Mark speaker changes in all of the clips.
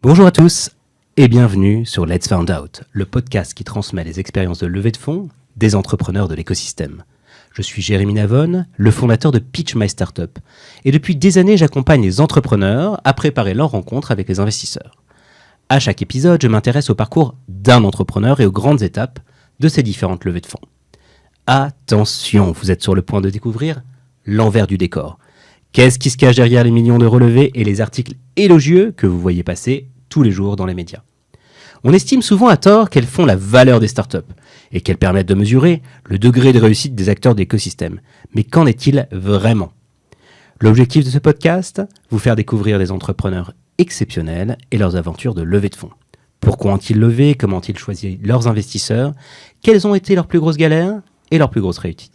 Speaker 1: Bonjour à tous et bienvenue sur Let's Find Out, le podcast qui transmet les expériences de levée de fonds des entrepreneurs de l'écosystème. Je suis Jérémy Navone, le fondateur de Pitch My Startup, et depuis des années j'accompagne les entrepreneurs à préparer leur rencontre avec les investisseurs. À chaque épisode, je m'intéresse au parcours d'un entrepreneur et aux grandes étapes de ces différentes levées de fonds. Attention, vous êtes sur le point de découvrir l'envers du décor. Qu'est-ce qui se cache derrière les millions de relevés et les articles élogieux que vous voyez passer tous les jours dans les médias? On estime souvent à tort qu'elles font la valeur des startups et qu'elles permettent de mesurer le degré de réussite des acteurs de l'écosystème. Mais qu'en est-il vraiment? L'objectif de ce podcast, vous faire découvrir des entrepreneurs exceptionnels et leurs aventures de levée de fonds. Pourquoi ont-ils levé? Comment ont-ils choisi leurs investisseurs? Quelles ont été leurs plus grosses galères et leurs plus grosses réussites?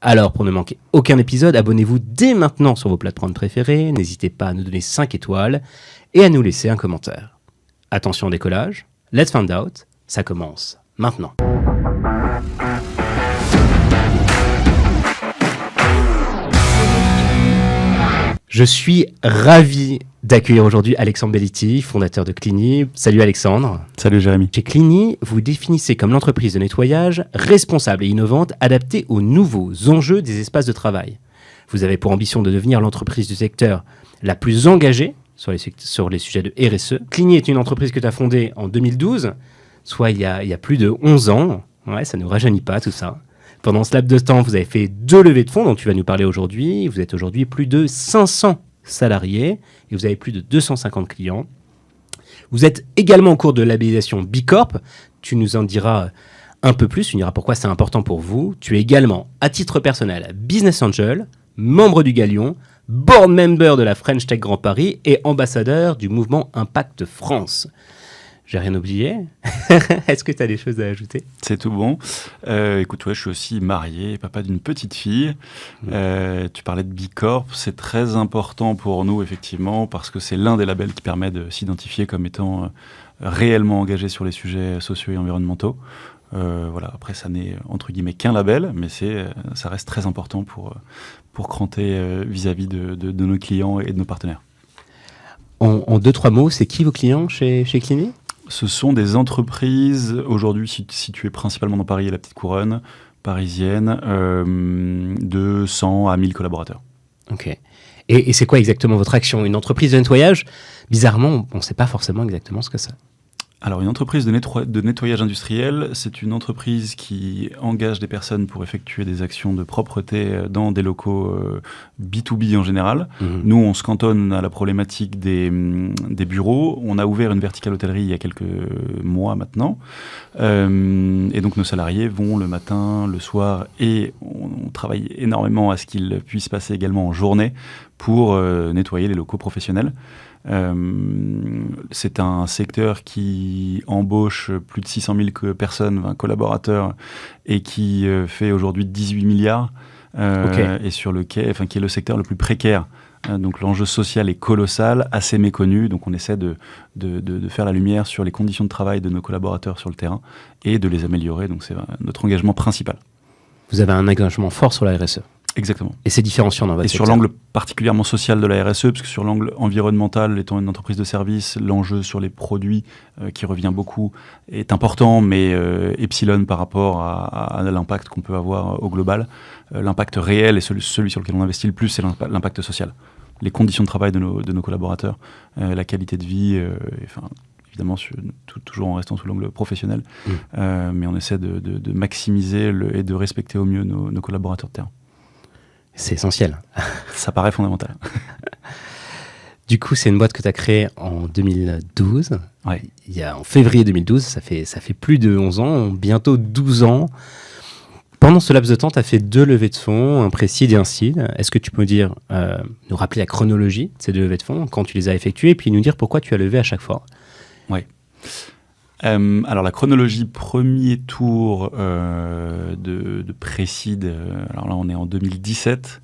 Speaker 1: Alors, pour ne manquer aucun épisode, abonnez-vous dès maintenant sur vos plateformes préférées, n'hésitez pas à nous donner 5 étoiles et à nous laisser un commentaire. Attention au décollage, Let's Find Out, ça commence maintenant. Je suis ravi d'accueillir aujourd'hui Alexandre Bellitti, fondateur de Clini. Salut Alexandre.
Speaker 2: Salut Jérémy.
Speaker 1: Chez Clini, vous définissez comme l'entreprise de nettoyage responsable et innovante, adaptée aux nouveaux enjeux des espaces de travail. Vous avez pour ambition de devenir l'entreprise du secteur la plus engagée sur les sujets de RSE. Clini est une entreprise que tu as fondée en 2012, soit il y a plus de 11 ans. Ouais, ça ne rajeunit pas tout ça. Pendant ce laps de temps, vous avez fait 2 levées de fonds dont tu vas nous parler aujourd'hui. Vous êtes aujourd'hui plus de 500 salariés et vous avez plus de 250 clients. Vous êtes également en cours de labellisation B Corp. Tu nous en diras un peu plus, tu nous diras pourquoi c'est important pour vous. Tu es également, à titre personnel, Business Angel, membre du Galion, board member de la French Tech Grand Paris et ambassadeur du mouvement Impact France. J'ai rien oublié. Est-ce que tu as des choses à ajouter?
Speaker 2: C'est tout bon. Écoute, je suis aussi marié, papa d'une petite fille. Tu parlais de B Corp. C'est très important pour nous, effectivement, parce que c'est l'un des labels qui permet de s'identifier comme étant réellement engagé sur les sujets sociaux et environnementaux. Après, ça n'est entre guillemets qu'un label, mais ça reste très important pour cranter vis-à-vis de nos clients et de nos partenaires.
Speaker 1: En 2-3 mots, c'est qui vos clients chez Clini?
Speaker 2: Ce sont des entreprises, aujourd'hui situées principalement dans Paris et la Petite Couronne, parisienne, de 100 à 1000 collaborateurs.
Speaker 1: Ok. Et c'est quoi exactement votre action? Une entreprise de nettoyage? Bizarrement, on ne sait pas forcément exactement ce que c'est.
Speaker 2: Alors, une entreprise de nettoyage industriel, c'est une entreprise qui engage des personnes pour effectuer des actions de propreté dans des locaux B2B en général. Nous, on se cantonne à la problématique des bureaux. On a ouvert une verticale hôtellerie il y a quelques mois maintenant. Et donc, nos salariés vont le matin, le soir, et on travaille énormément à ce qu'ils puissent passer également en journée pour nettoyer les locaux professionnels. C'est un secteur qui embauche plus de 600 000 personnes, collaborateurs, et qui fait aujourd'hui 18 milliards, et qui est le secteur le plus précaire. Donc l'enjeu social est colossal, assez méconnu, donc on essaie de faire la lumière sur les conditions de travail de nos collaborateurs sur le terrain et de les améliorer, donc c'est notre engagement principal.
Speaker 1: Vous avez un engagement fort sur la RSE.
Speaker 2: Exactement.
Speaker 1: Et c'est différenciant dans votre secteur.
Speaker 2: Et sur l'angle particulièrement social de la RSE, parce que sur l'angle environnemental, étant une entreprise de service, l'enjeu sur les produits qui revient beaucoup est important, mais epsilon par rapport à l'impact qu'on peut avoir au global. L'impact réel et celui sur lequel on investit le plus, c'est l'impact social. Les conditions de travail de nos collaborateurs, la qualité de vie, évidemment, toujours en restant sous l'angle professionnel, mais on essaie de maximiser et de respecter au mieux nos collaborateurs de terrain.
Speaker 1: C'est essentiel.
Speaker 2: Ça paraît fondamental.
Speaker 1: Du coup, c'est une boîte que tu as créée en 2012.
Speaker 2: Ouais.
Speaker 1: En février 2012, ça fait plus de 11 ans, bientôt 12 ans. Pendant ce laps de temps, tu as fait 2 levées de fonds, un précide et un seed. Est-ce que tu peux nous rappeler la chronologie de ces 2 levées de fonds, quand tu les as effectuées, et puis nous dire pourquoi tu as levé à chaque fois?
Speaker 2: Oui. Alors la chronologie, premier tour de Précide, alors là on est en 2017,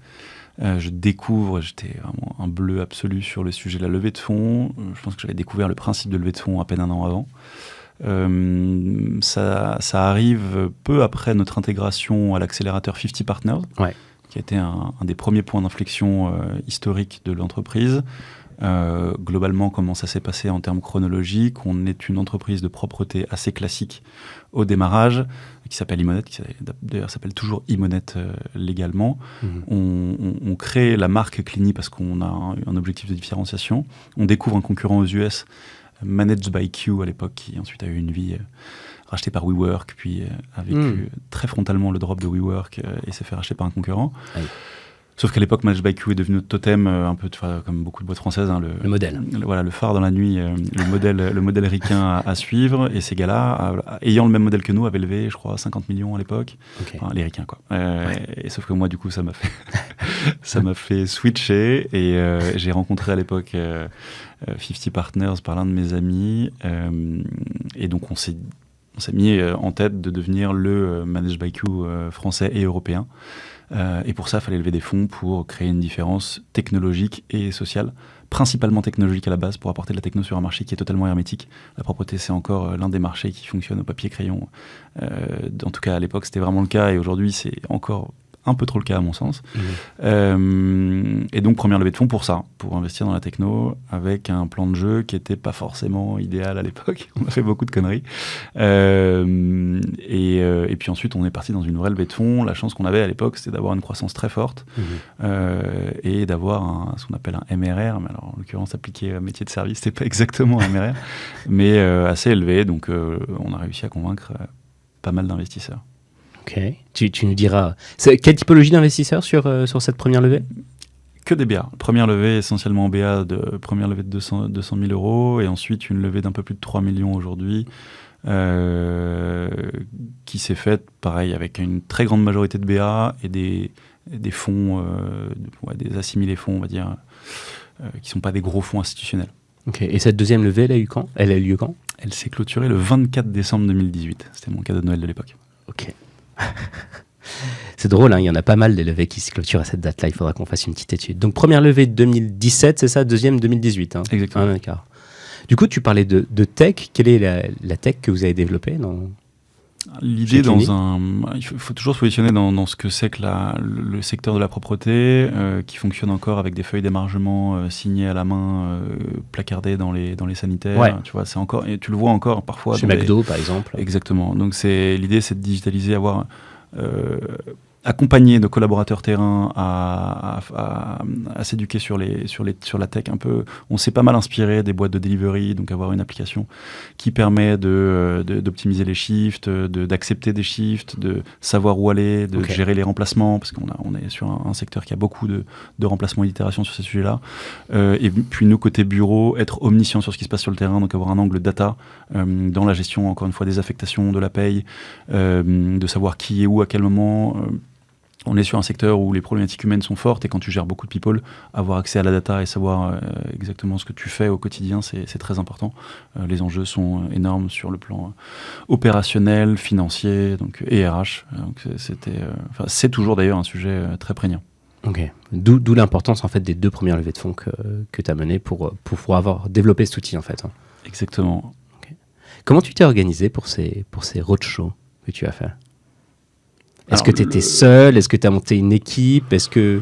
Speaker 2: je découvre, j'étais vraiment un bleu absolu sur le sujet de la levée de fonds, je pense que j'avais découvert le principe de levée de fonds à peine un an avant. Ça arrive peu après notre intégration à l'accélérateur 50 Partners, qui a été un des premiers points d'inflexion historique de l'entreprise. Globalement, comment ça s'est passé en termes chronologiques? On est une entreprise de propreté assez classique au démarrage, qui s'appelle Imonet, qui d'ailleurs s'appelle toujours Imonet légalement. On crée la marque Clini parce qu'on a un objectif de différenciation. On découvre un concurrent aux US, Managed by Q à l'époque, qui ensuite a eu une vie racheté par WeWork, puis a vécu très frontalement le drop de WeWork et s'est fait racheter par un concurrent. Oui. Sauf qu'à l'époque, Managed by Q est devenu notre totem, un peu comme beaucoup de boîtes françaises. Hein,
Speaker 1: le modèle.
Speaker 2: Voilà, le phare dans la nuit, le modèle ricain à suivre. Et ces gars-là, ayant le même modèle que nous, avaient levé, je crois, 50 millions à l'époque. Okay. Enfin, les ricains, quoi. Et sauf que moi, du coup, ça m'a fait, ça m'a fait switcher. Et j'ai rencontré à l'époque 50 Partners par l'un de mes amis. Et donc, on s'est mis en tête de devenir le Managed by Q français et européen. Et pour ça, il fallait lever des fonds pour créer une différence technologique et sociale, principalement technologique à la base, pour apporter de la techno sur un marché qui est totalement hermétique. La propreté, c'est encore l'un des marchés qui fonctionne au papier-crayon. En tout cas, à l'époque, c'était vraiment le cas, et aujourd'hui, c'est encore un peu trop le cas à mon sens. Et donc, première levée de fonds pour ça, pour investir dans la techno, avec un plan de jeu qui n'était pas forcément idéal à l'époque. On a fait beaucoup de conneries. Et puis ensuite, on est parti dans une vraie levée de fonds. La chance qu'on avait à l'époque, c'était d'avoir une croissance très forte et d'avoir ce qu'on appelle un MRR, mais alors en l'occurrence, appliqué à métier de service, c'était pas exactement un MRR, mais assez élevé. Donc, on a réussi à convaincre pas mal d'investisseurs.
Speaker 1: Ok, tu nous diras. Quelle typologie d'investisseurs sur cette première levée?
Speaker 2: Que des BA. Première levée essentiellement en BA, première levée de 200 000 euros, et ensuite une levée d'un peu plus de 3 millions aujourd'hui, qui s'est faite, pareil, avec une très grande majorité de BA et des fonds, des assimilés fonds, on va dire, qui ne sont pas des gros fonds institutionnels.
Speaker 1: Ok, et cette deuxième levée, elle a eu lieu quand?
Speaker 2: Elle s'est clôturée le 24 décembre 2018. C'était mon cadeau de Noël de l'époque.
Speaker 1: Ok. C'est drôle, hein, il y en a pas mal des levées qui se clôturent à cette date-là. Il faudra qu'on fasse une petite étude. Donc, première levée 2017, c'est ça? Deuxième 2018. Hein.
Speaker 2: Exactement.
Speaker 1: Du coup, tu parlais de tech. Quelle est la tech que vous avez développée
Speaker 2: L'idée il faut toujours se positionner dans ce que c'est que le secteur de la propreté, qui fonctionne encore avec des feuilles d'émargement signées à la main, placardées dans les sanitaires.
Speaker 1: Ouais.
Speaker 2: Tu vois, c'est encore, et tu le vois encore parfois.
Speaker 1: Chez McDo, par exemple.
Speaker 2: Exactement. Donc l'idée, c'est de digitaliser, avoir accompagner nos collaborateurs terrain à s'éduquer sur la tech un peu. On s'est pas mal inspiré des boîtes de delivery, donc avoir une application qui permet d'optimiser les shifts, d'accepter des shifts, de savoir où aller, de gérer les remplacements, parce on est sur un secteur qui a beaucoup de remplacements et d'itérations sur ces sujets-là. Et puis nous, côté bureau, être omniscient sur ce qui se passe sur le terrain, donc avoir un angle data dans la gestion, encore une fois, des affectations, de la paye, de savoir qui est où, à quel moment. On est sur un secteur où les problématiques humaines sont fortes, et quand tu gères beaucoup de people, avoir accès à la data et savoir exactement ce que tu fais au quotidien, c'est très important. Les enjeux sont énormes sur le plan opérationnel, financier, donc, et RH. Donc c'est toujours d'ailleurs un sujet très prégnant.
Speaker 1: Ok. D'où l'importance en fait des 2 premières levées de fonds que tu as menées pour avoir développé cet outil en fait.
Speaker 2: Exactement.
Speaker 1: Okay. Comment tu t'es organisé pour ces roadshows que tu as fait? Est-ce que tu étais seul? Est-ce que tu as monté une équipe? Est-ce que...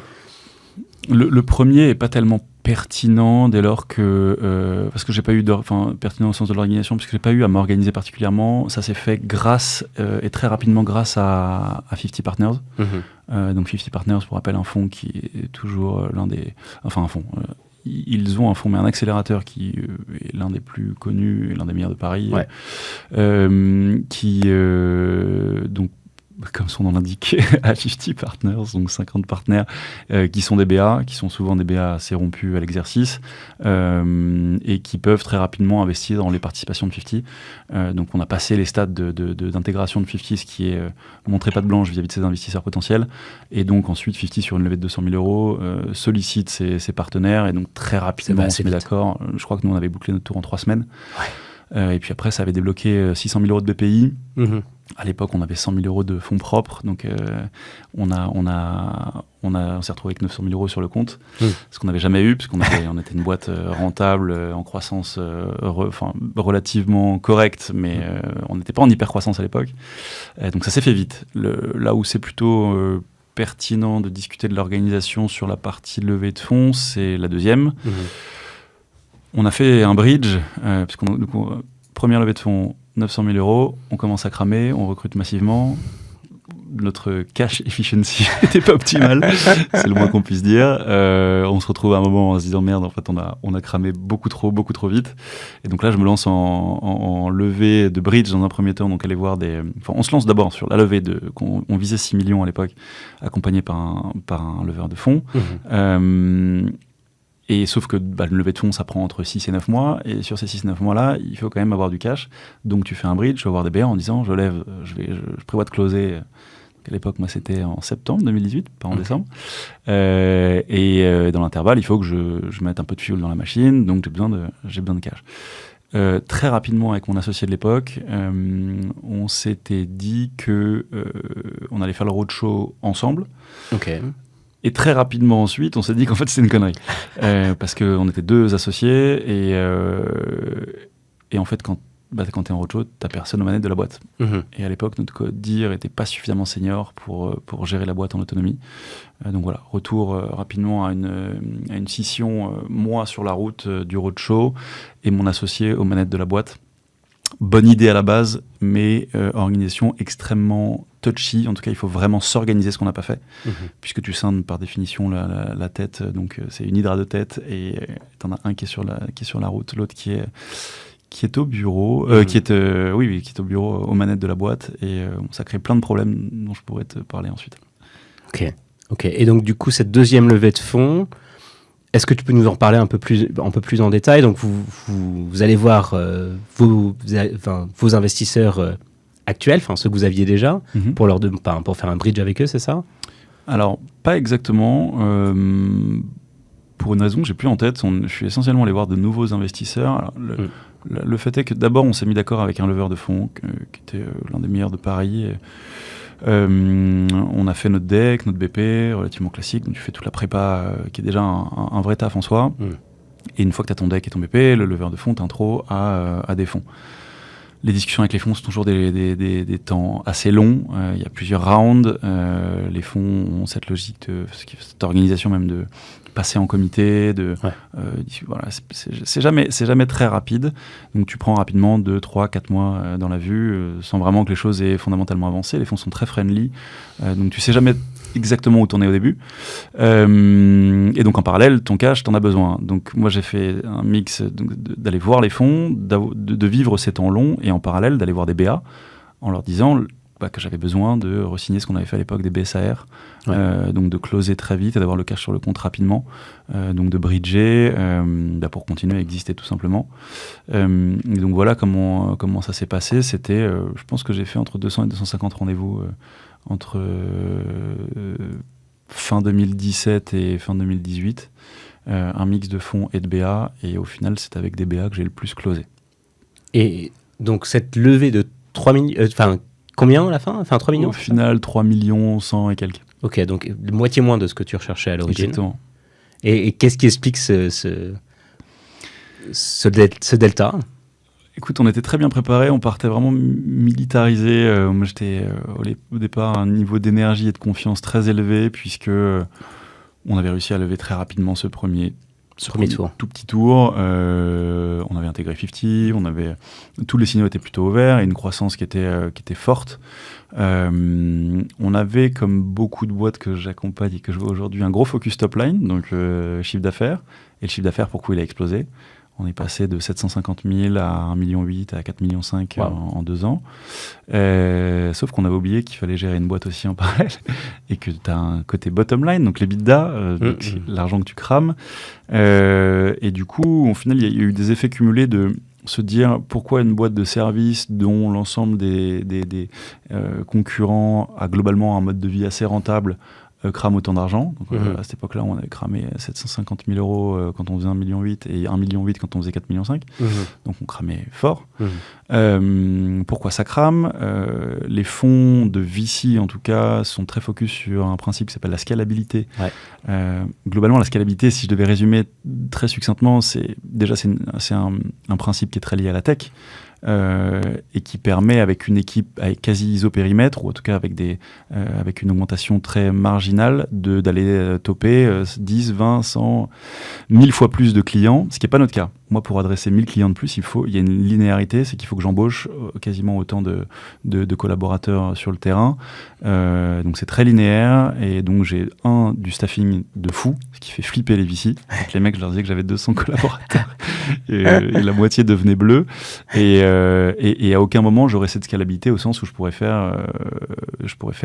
Speaker 2: Le premier n'est pas tellement pertinent dès lors que... parce que j'ai pas eu pertinent au sens de l'organisation, parce que j'ai pas eu à m'organiser particulièrement. Ça s'est fait et très rapidement grâce à 50 Partners. Donc 50 Partners, pour rappel, un fonds qui est toujours l'un des... Enfin, un fonds... Ils ont un fonds, mais un accélérateur qui est l'un des plus connus et l'un des meilleurs de Paris.
Speaker 1: Ouais.
Speaker 2: Donc, comme son nom l'indique, à 50 Partners, donc 50 partenaires, qui sont des BA, qui sont souvent des BA assez rompus à l'exercice, et qui peuvent très rapidement investir dans les participations de 50. Donc on a passé les stades d'intégration de 50, ce qui est montrer patte blanche vis-à-vis de ses investisseurs potentiels, et donc ensuite 50, sur une levée de 200 000 euros, sollicite ses partenaires, et donc très rapidement on se met d'accord. Je crois que nous on avait bouclé notre tour en 3 semaines. Ouais. Et puis après, ça avait débloqué 600 000 euros de BPI. À l'époque, on avait 100 000 euros de fonds propres. Donc, on s'est retrouvé avec 900 000 euros sur le compte. Ce qu'on n'avait jamais eu, parce on était une boîte rentable, en croissance relativement correcte, mais on n'était pas en hyper croissance à l'époque. Donc, ça s'est fait vite. Là où c'est plutôt pertinent de discuter de l'organisation sur la partie levée de fonds, c'est la deuxième. On a fait un bridge, puisqu'on du coup, première levée de fonds, 900 000 euros, on commence à cramer, on recrute massivement. Notre cash efficiency n'était pas optimale, c'est le moins qu'on puisse dire. On se retrouve à un moment en se disant merde, en fait on a cramé beaucoup trop vite. Et donc là je me lance en levée de bridge dans un premier temps, donc aller voir on se lance d'abord sur la levée on visait 6 millions à l'époque, accompagné par un leveur de fonds. Et sauf que une levée de fonds, ça prend entre 6 et 9 mois. Et sur ces 6-9 mois-là, il faut quand même avoir du cash. Donc tu fais un bridge, tu vas voir des BA en disant je prévois de closer. À l'époque, moi, c'était en septembre 2018, pas en décembre. Dans l'intervalle, il faut que je mette un peu de fuel dans la machine. Donc j'ai besoin de cash. Très rapidement, avec mon associé de l'époque, on s'était dit que on allait faire le roadshow ensemble.
Speaker 1: Ok.
Speaker 2: Et très rapidement ensuite, on s'est dit qu'en fait, c'était une connerie. Parce qu'on était 2 associés et en fait, quand tu es en roadshow, tu n'as personne aux manettes de la boîte. Et à l'époque, notre codir n'était pas suffisamment senior pour gérer la boîte en autonomie. Donc voilà, retour rapidement à une scission, moi sur la route du roadshow et mon associé aux manettes de la boîte. Bonne idée à la base, mais organisation extrêmement touchy. En tout cas, il faut vraiment s'organiser, ce qu'on n'a pas fait, puisque tu scindes par définition la tête. Donc, c'est une hydre à 2 têtes et tu en as un qui est sur la route, l'autre qui est au bureau, qui est au bureau aux manettes de la boîte. Et ça crée plein de problèmes dont je pourrais te parler ensuite.
Speaker 1: Ok. Et donc, du coup, cette deuxième levée de fonds, est-ce que tu peux nous en parler un peu plus en détail? Donc, vous allez voir vos investisseurs actuels, enfin ceux que vous aviez déjà, pour faire un bridge avec eux, c'est ça?
Speaker 2: Alors, pas exactement. Pour une raison que j'ai plus en tête, je suis essentiellement allé voir de nouveaux investisseurs. Alors, le fait est que d'abord, on s'est mis d'accord avec un leveur de fonds qui était l'un des meilleurs de Paris. On a fait notre deck, notre BP, relativement classique, donc tu fais toute la prépa qui est déjà un vrai taf en soi. Et une fois que tu as ton deck et ton BP, le leveur de fonds t'intro à des fonds. Les discussions avec les fonds sont toujours des temps assez longs. Il y a plusieurs rounds. Les fonds ont cette logique, cette organisation même de passer en comité. Voilà, c'est jamais très rapide. Donc tu prends rapidement 2, 3, 4 mois dans la vue sans vraiment que les choses aient fondamentalement avancé. Les fonds sont très friendly. Donc tu sais jamais exactement où t'en es au début. Et donc en parallèle, ton cash, t'en as besoin. Donc moi j'ai fait un mix d'aller voir les fonds, de vivre ces temps longs et en parallèle d'aller voir des BA en leur disant que j'avais besoin de re-signer ce qu'on avait fait à l'époque des BSAR, donc de closer très vite et d'avoir le cash sur le compte rapidement, donc de bridger pour continuer à exister tout simplement. Et donc voilà comment ça s'est passé. C'était, je pense que j'ai fait entre 200 et 250 rendez-vous entre fin 2017 et fin 2018, un mix de fonds et de BA, et au final c'est avec des BA que j'ai le plus closé.
Speaker 1: Et donc cette levée de 3 millions, combien à la fin? 3 millions?
Speaker 2: Au final 3 millions 100 et quelques.
Speaker 1: Ok, donc moitié moins de ce que tu recherchais à l'origine.
Speaker 2: Exactement.
Speaker 1: Et qu'est-ce qui explique ce delta?
Speaker 2: Écoute, on était très bien préparés, on partait vraiment militarisé. Moi, j'étais au départ à un niveau d'énergie et de confiance très élevé, puisque on avait réussi à lever très rapidement ce premier tour. Tout petit tour. On avait intégré 50, tous les signaux étaient plutôt ouverts et une croissance qui était forte. On avait, comme beaucoup de boîtes que j'accompagne et que je vois aujourd'hui, un gros focus top line, donc chiffre d'affaires. Et le chiffre d'affaires, pourquoi il a explosé? On est passé de 750 000 à 1,8 million à 4,5 millions en 2 ans. Sauf qu'on avait oublié qu'il fallait gérer une boîte aussi en parallèle et que tu as un côté bottom line, donc les bidas, l'argent que tu crames. Et du coup, au final, il y a eu des effets cumulés de se dire pourquoi une boîte de service dont l'ensemble des concurrents a globalement un mode de vie assez rentable crame autant d'argent. Donc, à cette époque-là, on avait cramé 750 000 euros quand on faisait 1,8 million et 1,8 million quand on faisait 4,5 millions. Donc on cramait fort. Pourquoi ça crame? Les fonds de VC, en tout cas, sont très focus sur un principe qui s'appelle la scalabilité. Globalement, la scalabilité, si je devais résumer très succinctement, c'est un principe qui est très lié à la tech. Et qui permet, avec une équipe avec quasi isopérimètre, ou en tout cas avec une augmentation très marginale, d'aller toper 10, 20, 100, 1000 fois plus de clients, ce qui n'est pas notre cas. moi, pour adresser 1000 clients de plus, il y a une linéarité, c'est qu'il faut que j'embauche quasiment autant de collaborateurs sur le terrain. Donc c'est très linéaire, et donc j'ai du staffing de fou, ce qui fait flipper les VC. Donc les mecs, je leur disais que j'avais 200 collaborateurs et la moitié devenait bleue. Et à aucun moment j'aurais cette scalabilité au sens où je pourrais faire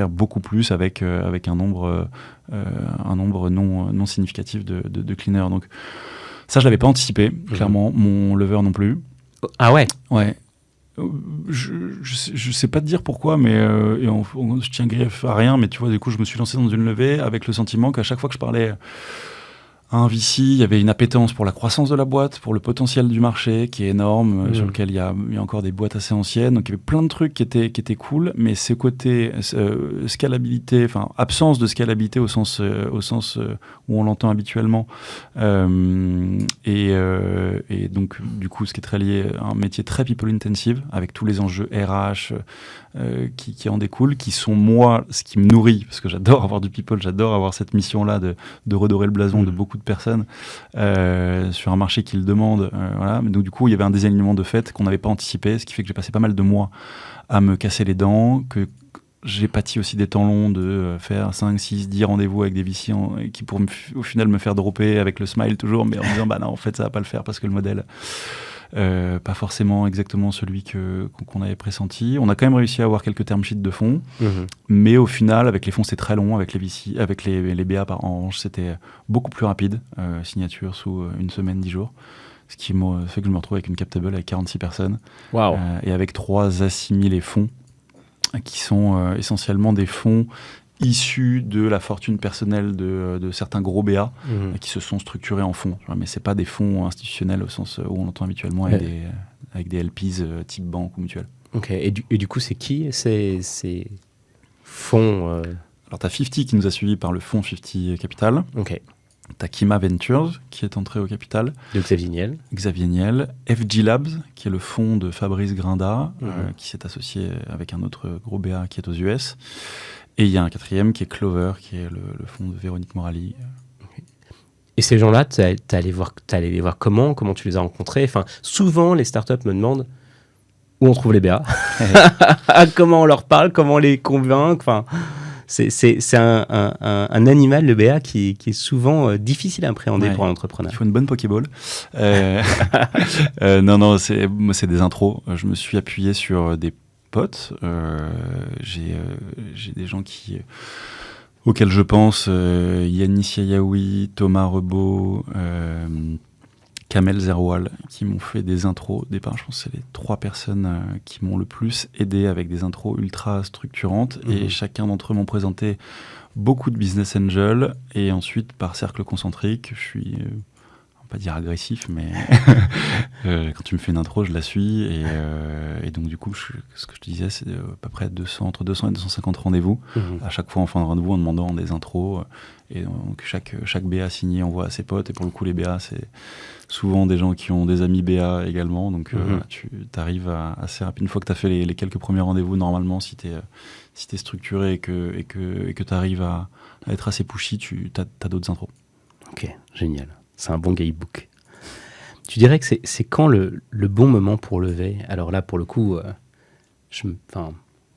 Speaker 2: beaucoup plus avec un nombre non significatif de cleaners. Donc ça, je l'avais pas anticipé, clairement. Mon lever non plus.
Speaker 1: Ah ouais.
Speaker 2: Ouais. Je sais pas te dire pourquoi, mais je tiens griffe à rien, mais tu vois, du coup, je me suis lancé dans une levée avec le sentiment qu'à chaque fois que je parlais à un VC, il y avait une appétence pour la croissance de la boîte, pour le potentiel du marché qui est énorme, sur lequel il y a encore des boîtes assez anciennes. Donc il y avait plein de trucs qui étaient cool, mais ce côté scalabilité, enfin absence de scalabilité au sens où on l'entend habituellement, et donc du coup ce qui est très lié à un métier très people intensive avec tous les enjeux RH qui en découlent, qui sont moi ce qui me nourrit, parce que j'adore avoir du people, j'adore avoir cette mission-là de redorer le blason de beaucoup de personnes sur un marché qui le demande. Voilà. Donc du coup, il y avait un désalignement de fait qu'on n'avait pas anticipé, ce qui fait que j'ai passé pas mal de mois à me casser les dents, que j'ai pâti aussi des temps longs de faire 5, 6, 10 rendez-vous avec des VC qui pour au final me faire dropper avec le smile toujours, mais en me disant bah non, en fait ça va pas le faire parce que le modèle pas forcément exactement celui qu'on avait pressenti. On a quand même réussi à avoir quelques term sheets de fonds, mais au final, avec les fonds, c'était très long. Avec les VC, avec les BA par an, c'était beaucoup plus rapide. Signature sous une semaine, 10 jours. Ce qui fait que je me retrouve avec une cap table avec 46 personnes.
Speaker 1: Wow.
Speaker 2: Et avec 3 assimilés fonds, qui sont essentiellement des fonds issus de la fortune personnelle de certains gros BA qui se sont structurés en fonds. Mais ce n'est pas des fonds institutionnels au sens où on l'entend habituellement avec des LPs type banque ou mutuelle.
Speaker 1: Ok, et du coup, c'est qui ces fonds
Speaker 2: Alors, tu as 50 qui nous a suivis par le fonds 50 Capital.
Speaker 1: Ok.
Speaker 2: Tu as Kima Ventures qui est entré au capital.
Speaker 1: De Xavier Niel.
Speaker 2: Xavier Niel. FG Labs, qui est le fonds de Fabrice Grinda, qui s'est associé avec un autre gros BA qui est aux US. Et il y a un 4e qui est Clover, qui est le fonds de Véronique Morali.
Speaker 1: Et ces gens-là, t'es allé les voir comment tu les as rencontrés? Enfin, souvent, les startups me demandent où on trouve les BA, comment on leur parle, comment on les convainc. Enfin, c'est un animal, le BA, qui est souvent difficile à appréhender pour un entrepreneur.
Speaker 2: Il faut une bonne Pokéball. Non, c'est des intros. Je me suis appuyé sur des potes. J'ai des gens auxquels je pense, Yannis Yayaoui, Thomas Rebaud, Kamel Zerwal, qui m'ont fait des intros. Je pense que c'est les 3 personnes qui m'ont le plus aidé avec des intros ultra structurantes. Et chacun d'entre eux m'ont présenté beaucoup de business angels. Et ensuite, par cercle concentrique, je suis... pas dire agressif, mais quand tu me fais une intro, je la suis. Et donc, du coup, ce que je te disais, c'est à peu près entre 200 et 250 rendez-vous. À chaque fois, en fin de rendez-vous, en demandant des intros. Et donc, chaque BA signé envoie à ses potes. Et pour le coup, les BA, c'est souvent des gens qui ont des amis BA également. Donc, tu arrives assez rapide. Une fois que tu as fait les quelques premiers rendez-vous, normalement, si tu es structuré et que tu arrives à être assez pushy, tu as d'autres intros.
Speaker 1: Ok, génial. C'est un bon guidebook. Tu dirais que c'est quand le bon moment pour lever? Alors là, pour le coup, je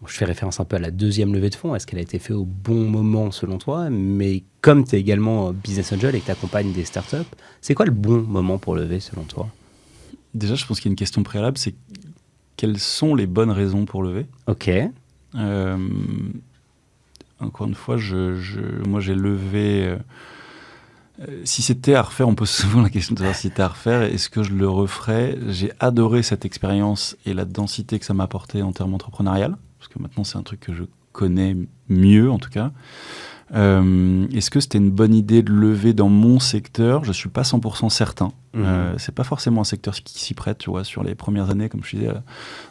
Speaker 1: fais référence un peu à la deuxième levée de fonds. Est-ce qu'elle a été faite au bon moment selon toi? Mais comme tu es également business angel et que tu accompagnes des startups, c'est quoi le bon moment pour lever selon toi?
Speaker 2: Déjà, je pense qu'il y a une question préalable, c'est quelles sont les bonnes raisons pour lever?
Speaker 1: Ok.
Speaker 2: Encore une fois, moi j'ai levé... si c'était à refaire, on pose souvent la question de savoir si c'était à refaire, est-ce que je le referais? J'ai adoré cette expérience et la densité que ça m'a apporté en termes entrepreneurial, parce que maintenant c'est un truc que je connais mieux en tout cas. Est-ce que c'était une bonne idée de lever dans mon secteur? Je ne suis pas 100% certain. C'est pas forcément un secteur qui s'y prête, tu vois. Sur les premières années, comme je disais,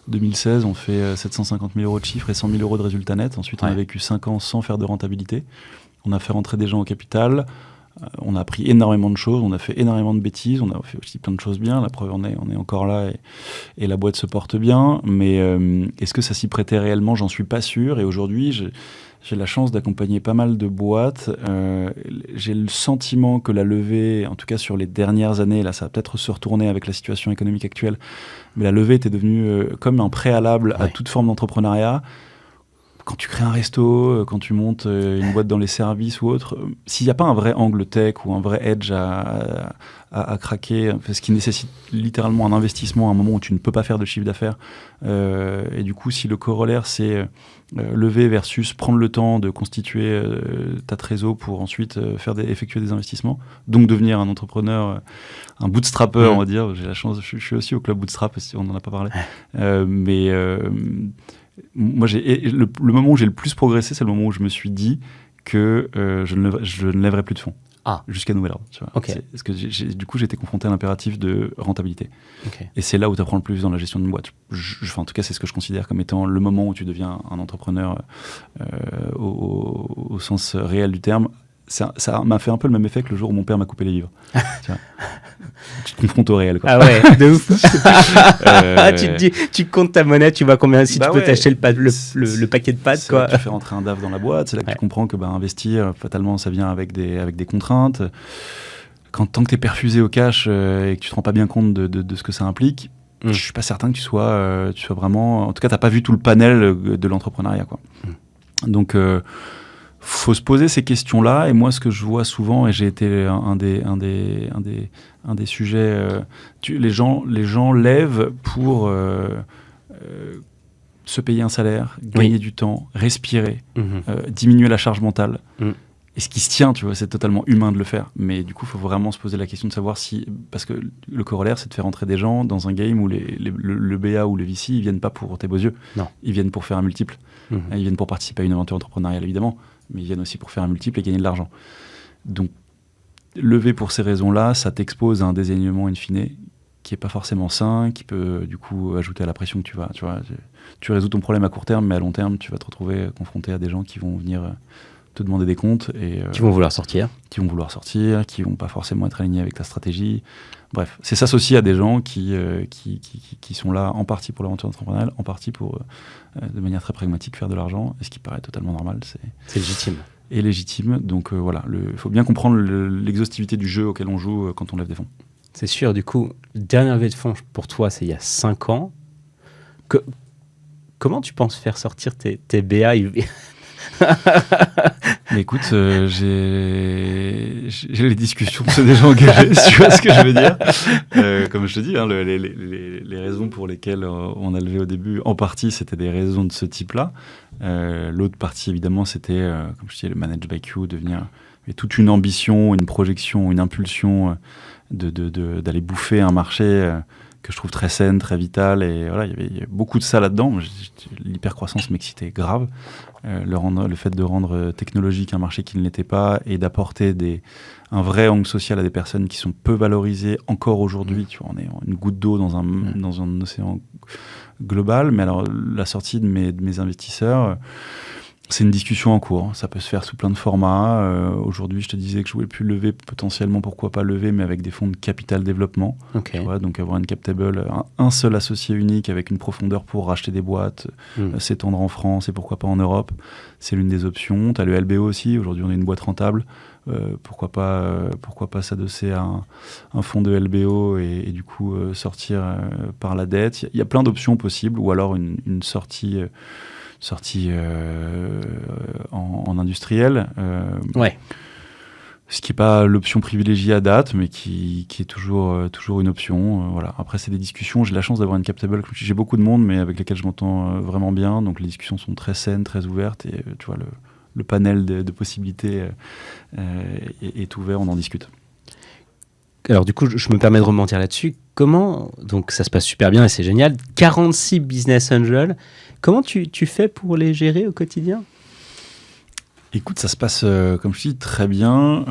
Speaker 2: 2016, on fait 750 000 euros de chiffre et 100 000 euros de résultat net. Ensuite, on a vécu 5 ans sans faire de rentabilité. On a fait rentrer des gens au capital. On a appris énormément de choses, on a fait énormément de bêtises, on a fait aussi plein de choses bien. La preuve, on est encore là et la boîte se porte bien. Mais est-ce que ça s'y prêtait réellement ? J'en suis pas sûr. Et aujourd'hui, j'ai la chance d'accompagner pas mal de boîtes. J'ai le sentiment que la levée, en tout cas sur les dernières années, là ça va peut-être se retourner avec la situation économique actuelle, mais la levée était devenue comme un préalable à toute forme d'entrepreneuriat. Quand tu crées un resto, quand tu montes une boîte dans les services ou autre, s'il n'y a pas un vrai angle tech ou un vrai edge à craquer, ce qui nécessite littéralement un investissement à un moment où tu ne peux pas faire de chiffre d'affaires, et du coup si le corollaire c'est lever versus prendre le temps de constituer ta trésor pour ensuite effectuer des investissements, donc devenir un entrepreneur, un bootstrapper, on va dire. J'ai la chance, je suis aussi au club bootstrap, on n'en a pas parlé, moi, le moment où j'ai le plus progressé, c'est le moment où je me suis dit que je ne lèverais plus de fonds jusqu'à nouvel ordre. Tu vois.
Speaker 1: Okay.
Speaker 2: Parce que du coup, j'ai été confronté à l'impératif de rentabilité.
Speaker 1: Okay.
Speaker 2: Et c'est là où tu apprends le plus dans la gestion d'une boîte. En tout cas, c'est ce que je considère comme étant le moment où tu deviens un entrepreneur au sens réel du terme. Ça m'a fait un peu le même effet que le jour où mon père m'a coupé les livres. Tu te confrontes au réel, quoi.
Speaker 1: Ah ouais, de ouf. Tu te dis, tu comptes ta monnaie, tu vois combien si tu peux t'acheter le paquet de pâtes, quoi.
Speaker 2: Tu fais rentrer un DAF dans la boîte, c'est là que tu comprends que investir, fatalement, ça vient avec des contraintes. Tant que tu es perfusé au cash et que tu te rends pas bien compte de ce que ça implique, je suis pas certain que tu sois vraiment... En tout cas, t'as pas vu tout le panel de l'entrepreneuriat, quoi. Donc... faut se poser ces questions-là, et moi ce que je vois souvent, et j'ai été un des sujets, les gens lèvent pour se payer un salaire, gagner du temps, respirer, diminuer la charge mentale. Et ce qui se tient, tu vois, c'est totalement humain de le faire, mais du coup il faut vraiment se poser la question de savoir si, parce que le corollaire c'est de faire entrer des gens dans un game où le BA ou le VC ils viennent pas pour tes beaux yeux, ils viennent pour faire un multiple, ils viennent pour participer à une aventure entrepreneuriale évidemment, mais ils viennent aussi pour faire un multiple et gagner de l'argent. Donc, lever pour ces raisons-là, ça t'expose à un désalignement in fine qui n'est pas forcément sain, qui peut du coup ajouter à la pression que tu résous ton problème à court terme, mais à long terme, tu vas te retrouver confronté à des gens qui vont venir te demander des comptes. Et,
Speaker 1: qui vont vouloir sortir.
Speaker 2: Qui vont pas forcément être alignés avec ta stratégie. Bref, c'est s'associer à des gens qui sont là en partie pour l'aventure entrepreneuriale, en partie pour, de manière très pragmatique, faire de l'argent, et ce qui paraît totalement normal.
Speaker 1: C'est légitime.
Speaker 2: Et légitime, donc voilà, il faut bien comprendre l'exhaustivité du jeu auquel on joue quand on lève des fonds.
Speaker 1: C'est sûr, du coup, dernière levée de fonds pour toi, c'est il y a 5 ans. Comment tu penses faire sortir tes BA
Speaker 2: Mais écoute, j'ai les discussions sont déjà engagées, tu vois ce que je veux dire. Comme je te dis, les raisons pour lesquelles on a levé au début, en partie, c'était des raisons de ce type-là. L'autre partie, évidemment, c'était, comme je dis, le Manage by Q, devenir toute une ambition, une projection, une impulsion d'aller bouffer un marché que je trouve très saine, très vitale. Et voilà, il y avait beaucoup de ça là-dedans. L'hypercroissance m'excitait grave. Le fait de rendre technologique un marché qui ne l'était pas et d'apporter un vrai angle social à des personnes qui sont peu valorisées encore aujourd'hui. Tu vois, on est une goutte d'eau dans un océan global. Mais alors, la sortie de mes investisseurs, c'est une discussion en cours. Ça peut se faire sous plein de formats. Aujourd'hui, je te disais que je voulais plus lever, potentiellement, pourquoi pas lever, mais avec des fonds de capital développement.
Speaker 1: Okay.
Speaker 2: Tu vois, donc avoir une cap table, un seul associé unique avec une profondeur pour racheter des boîtes, s'étendre en France et pourquoi pas en Europe. C'est l'une des options. Tu as le LBO aussi. Aujourd'hui, on est une boîte rentable. Pourquoi pas s'adosser à un fonds de LBO et du coup sortir par la dette. Il y a plein d'options possibles, ou alors une sortie en industriel.
Speaker 1: Ouais.
Speaker 2: Ce qui n'est pas l'option privilégiée à date, mais qui est toujours une option. Voilà. Après, c'est des discussions. J'ai la chance d'avoir une cap table. J'ai beaucoup de monde, mais avec lesquels je m'entends vraiment bien. Donc, les discussions sont très saines, très ouvertes. Et tu vois, le panel de possibilités est ouvert. On en discute.
Speaker 1: Alors, du coup, je me permets de rebondir là-dessus. Comment, donc ça se passe super bien et c'est génial, 46 business angels, comment tu fais pour les gérer au quotidien ?
Speaker 2: Écoute, ça se passe, comme je dis, très bien.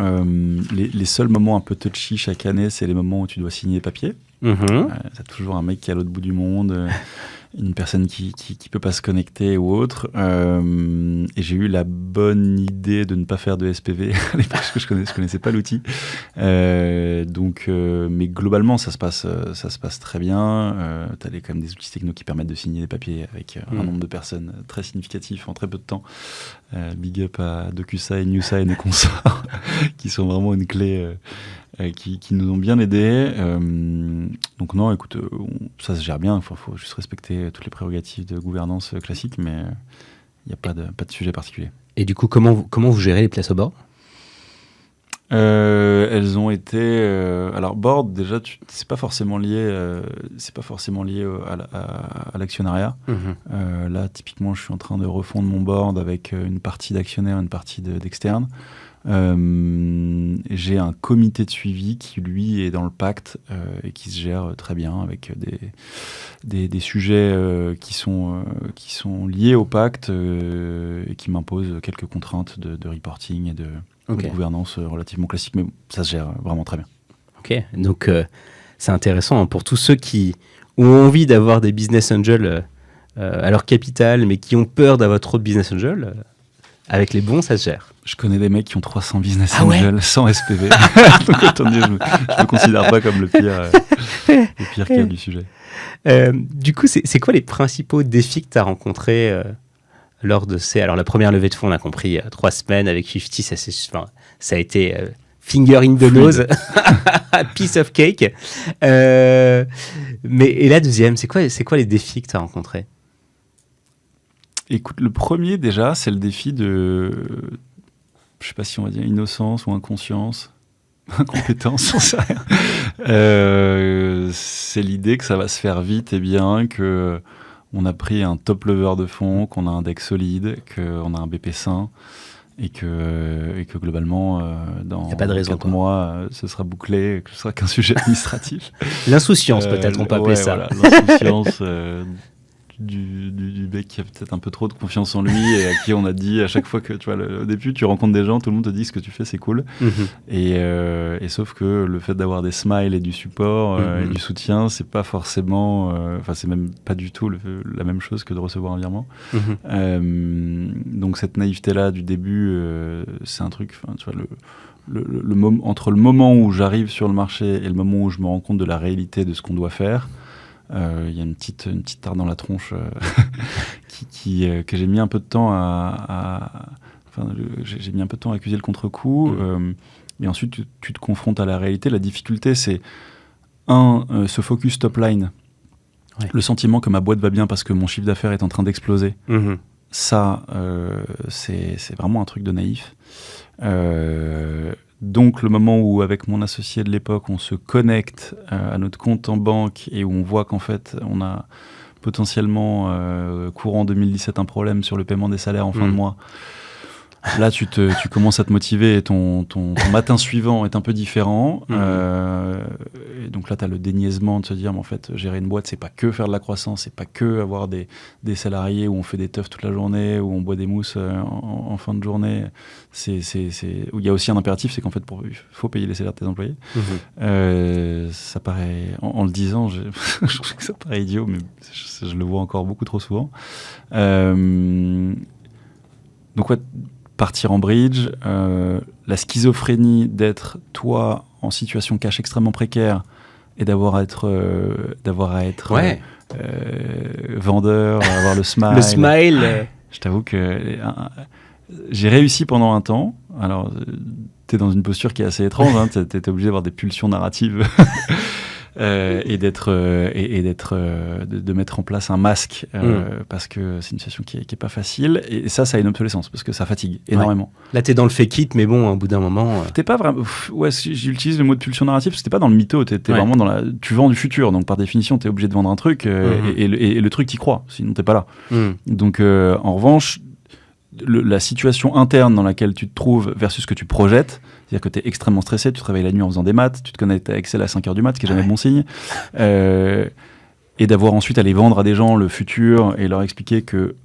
Speaker 2: Les seuls moments un peu touchy chaque année, c'est les moments où tu dois signer les papiers. T'as toujours un mec qui est à l'autre bout du monde une personne qui peut pas se connecter ou autre. Et j'ai eu la bonne idée de ne pas faire de SPV à l'époque, parce que je connaissais pas l'outil. Mais globalement, ça se passe très bien. Tu as quand même des outils techno qui permettent de signer des papiers avec un nombre de personnes très significatif en très peu de temps. Big up à DocuSign, NewSign et consorts, qui sont vraiment une clé qui nous ont bien aidés. Donc non, écoute, ça se gère bien. Il faut juste respecter toutes les prérogatives de gouvernance classiques, mais il n'y a pas de sujet particulier.
Speaker 1: Et du coup, comment vous gérez les places au bord ?
Speaker 2: Elles ont été alors board déjà c'est pas forcément lié à l'actionnariat. Là typiquement je suis en train de refondre mon board avec une partie d'actionnaires, une partie d'externes. J'ai un comité de suivi qui lui est dans le pacte et qui se gère très bien avec des sujets qui sont liés au pacte et qui m'imposent quelques contraintes de reporting et de gouvernance relativement classique, mais ça se gère vraiment très bien.
Speaker 1: Ok, donc c'est intéressant pour tous ceux qui ont envie d'avoir des business angels à leur capital, mais qui ont peur d'avoir trop de business angels. Avec les bons, ça se gère.
Speaker 2: Je connais des mecs qui ont 300 business angels sans SPV. Donc autant dire, je me considère pas comme le pire cas du sujet.
Speaker 1: Du coup, c'est quoi les principaux défis que tu as rencontrés lors de ces... Alors la première levée de fonds, on a compris, 3 semaines avec 50, ça a été finger in the nose, piece of cake. Et la deuxième, c'est quoi les défis que tu as rencontrés ?
Speaker 2: Écoute, le premier déjà, c'est le défi de, je sais pas si on va dire innocence ou inconscience, incompétence, on sait rien. C'est l'idée que ça va se faire vite et bien, que on a pris un top lever de fonds, qu'on a un deck solide, qu'on a un BP sain et que globalement, dans 4 mois, ce sera bouclé, que ce sera qu'un sujet administratif.
Speaker 1: L'insouciance, peut-être, on peut appeler ça.
Speaker 2: Voilà, l'insouciance du mec qui a peut-être un peu trop de confiance en lui et à qui on a dit à chaque fois que, tu vois, au début, tu rencontres des gens, tout le monde te dit ce que tu fais, c'est cool. Et sauf que le fait d'avoir des smiles et du support et du soutien, c'est pas forcément... c'est même pas du tout la même chose que de recevoir un virement. Donc cette naïveté-là du début, c'est un truc... Tu vois, entre le moment où j'arrive sur le marché et le moment où je me rends compte de la réalité de ce qu'on doit faire, il y a une petite tarte dans la tronche que j'ai mis un peu de temps j'ai mis un peu de temps à accuser le contre-coup. Et ensuite, tu te confrontes à la réalité. La difficulté, c'est ce focus top line. Ouais. Le sentiment que ma boîte va bien parce que mon chiffre d'affaires est en train d'exploser. Ça, c'est vraiment un truc de naïf. Donc le moment où avec mon associé de l'époque on se connecte à notre compte en banque et où on voit qu'en fait on a potentiellement courant 2017 un problème sur le paiement des salaires en fin de mois, là tu commences à te motiver et ton matin suivant est un peu différent. Et donc là tu as le déniaisement de se dire mais en fait gérer une boîte c'est pas que faire de la croissance, c'est pas que avoir des salariés où on fait des teufs toute la journée, où on boit des mousses en fin de journée. Où il y a aussi un impératif, c'est qu'en fait il faut payer les salaires de tes employés. Ça paraît, en le disant je trouve que ça paraît idiot, mais je le vois encore beaucoup trop souvent. Donc ouais, partir en bridge, la schizophrénie d'être toi en situation cash extrêmement précaire et d'avoir à être vendeur, avoir le smile.
Speaker 1: Le smile.
Speaker 2: Je t'avoue que j'ai réussi pendant un temps. Alors, t'es dans une posture qui est assez étrange. Hein, t'es obligé d'avoir des pulsions narratives. De mettre en place un masque parce que c'est une situation qui est pas facile et ça a une obsolescence parce que ça fatigue énormément.
Speaker 1: Là t'es dans le fake it mais bon au bout d'un moment
Speaker 2: t'es pas vraiment j'utilise le mot de pulsion narrative parce que t'es pas dans le mytho, t'es vraiment dans tu vends du futur, donc par définition t'es obligé de vendre un truc et le truc t'y crois, sinon t'es pas là. Donc en revanche la situation interne dans laquelle tu te trouves versus ce que tu projettes, c'est-à-dire que tu es extrêmement stressé, tu te réveilles la nuit en faisant des maths, tu te connectes à Excel à 5h du mat, ce qui n'est jamais bon signe, et d'avoir ensuite à aller vendre à des gens le futur et leur expliquer que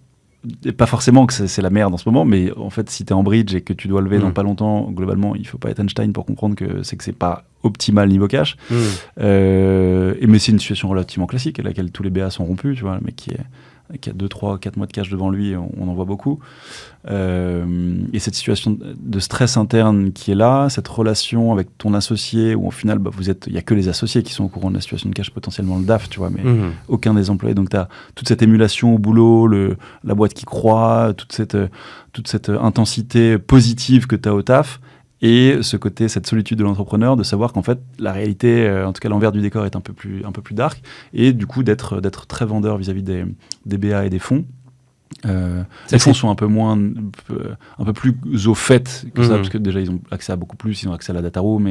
Speaker 2: et pas forcément que c'est la merde en ce moment, mais en fait, si t'es en bridge et que tu dois lever dans pas longtemps, globalement, il faut pas être Einstein pour comprendre que c'est pas optimal niveau cash. Mais c'est une situation relativement classique à laquelle tous les BA sont rompus, tu vois, le mec qui a 2, 3, 4 mois de cash devant lui, on en voit beaucoup. Et cette situation de stress interne qui est là, cette relation avec ton associé, où au final, il n'y a que les associés qui sont au courant de la situation de cash, potentiellement le DAF, tu vois, mais aucun des employés. Donc tu as toute cette émulation au boulot, la boîte qui croît, toute cette intensité positive que tu as au taf. Et ce côté, cette solitude de l'entrepreneur, de savoir qu'en fait, la réalité, en tout cas l'envers du décor, est un peu plus dark. Et du coup, d'être très vendeur vis-à-vis des BA et des fonds. Les fonds sont un peu plus au fait que ça, parce que déjà, ils ont accès à beaucoup plus, ils ont accès à la data room.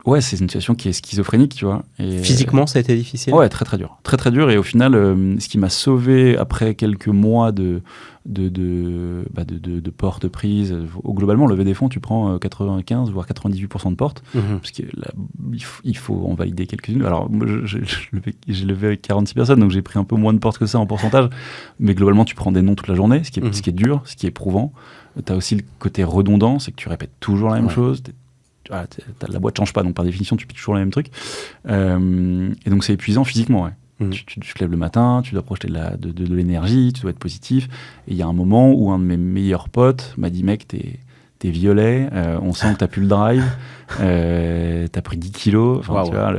Speaker 2: Ouais, c'est une situation qui est schizophrénique, tu vois. Et
Speaker 1: physiquement, ça a été difficile ?
Speaker 2: Ouais, très très dur. Très très dur. Et au final, ce qui m'a sauvé après quelques mois de porte prise, globalement, lever des fonds, tu prends 95 voire 98% de porte, parce que là, il faut en valider quelques-unes. Alors, moi, j'ai levé avec 46 personnes, donc j'ai pris un peu moins de porte que ça en pourcentage. Mais globalement, tu prends des noms toute la journée, ce qui est dur, ce qui est éprouvant. Tu as aussi le côté redondant, c'est que tu répètes toujours la même chose. La boîte change pas, donc par définition tu pitches toujours les mêmes trucs, et donc c'est épuisant physiquement. Tu te lèves le matin, tu dois projeter de l'énergie, tu dois être positif, et il y a un moment où un de mes meilleurs potes m'a dit: mec, t'es violet, on sent que t'as plus le drive, t'as pris 10 kilos, tu vois,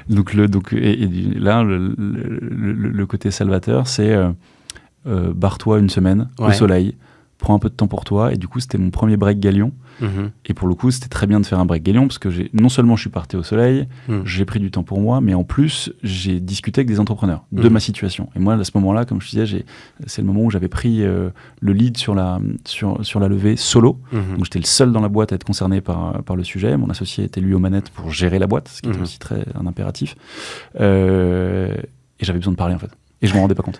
Speaker 2: là le côté salvateur, c'est barre-toi une semaine au soleil, prends un peu de temps pour toi. Et du coup, c'était mon premier break Galion. Et pour le coup, c'était très bien de faire un break Galion, parce que non seulement je suis parti au soleil, j'ai pris du temps pour moi, mais en plus, j'ai discuté avec des entrepreneurs de ma situation. Et moi, à ce moment-là, comme je disais, c'est le moment où j'avais pris le lead sur la levée solo. Donc j'étais le seul dans la boîte à être concerné par le sujet. Mon associé était lui aux manettes pour gérer la boîte, ce qui était aussi un impératif. Et j'avais besoin de parler, en fait. Et je m'en rendais pas compte.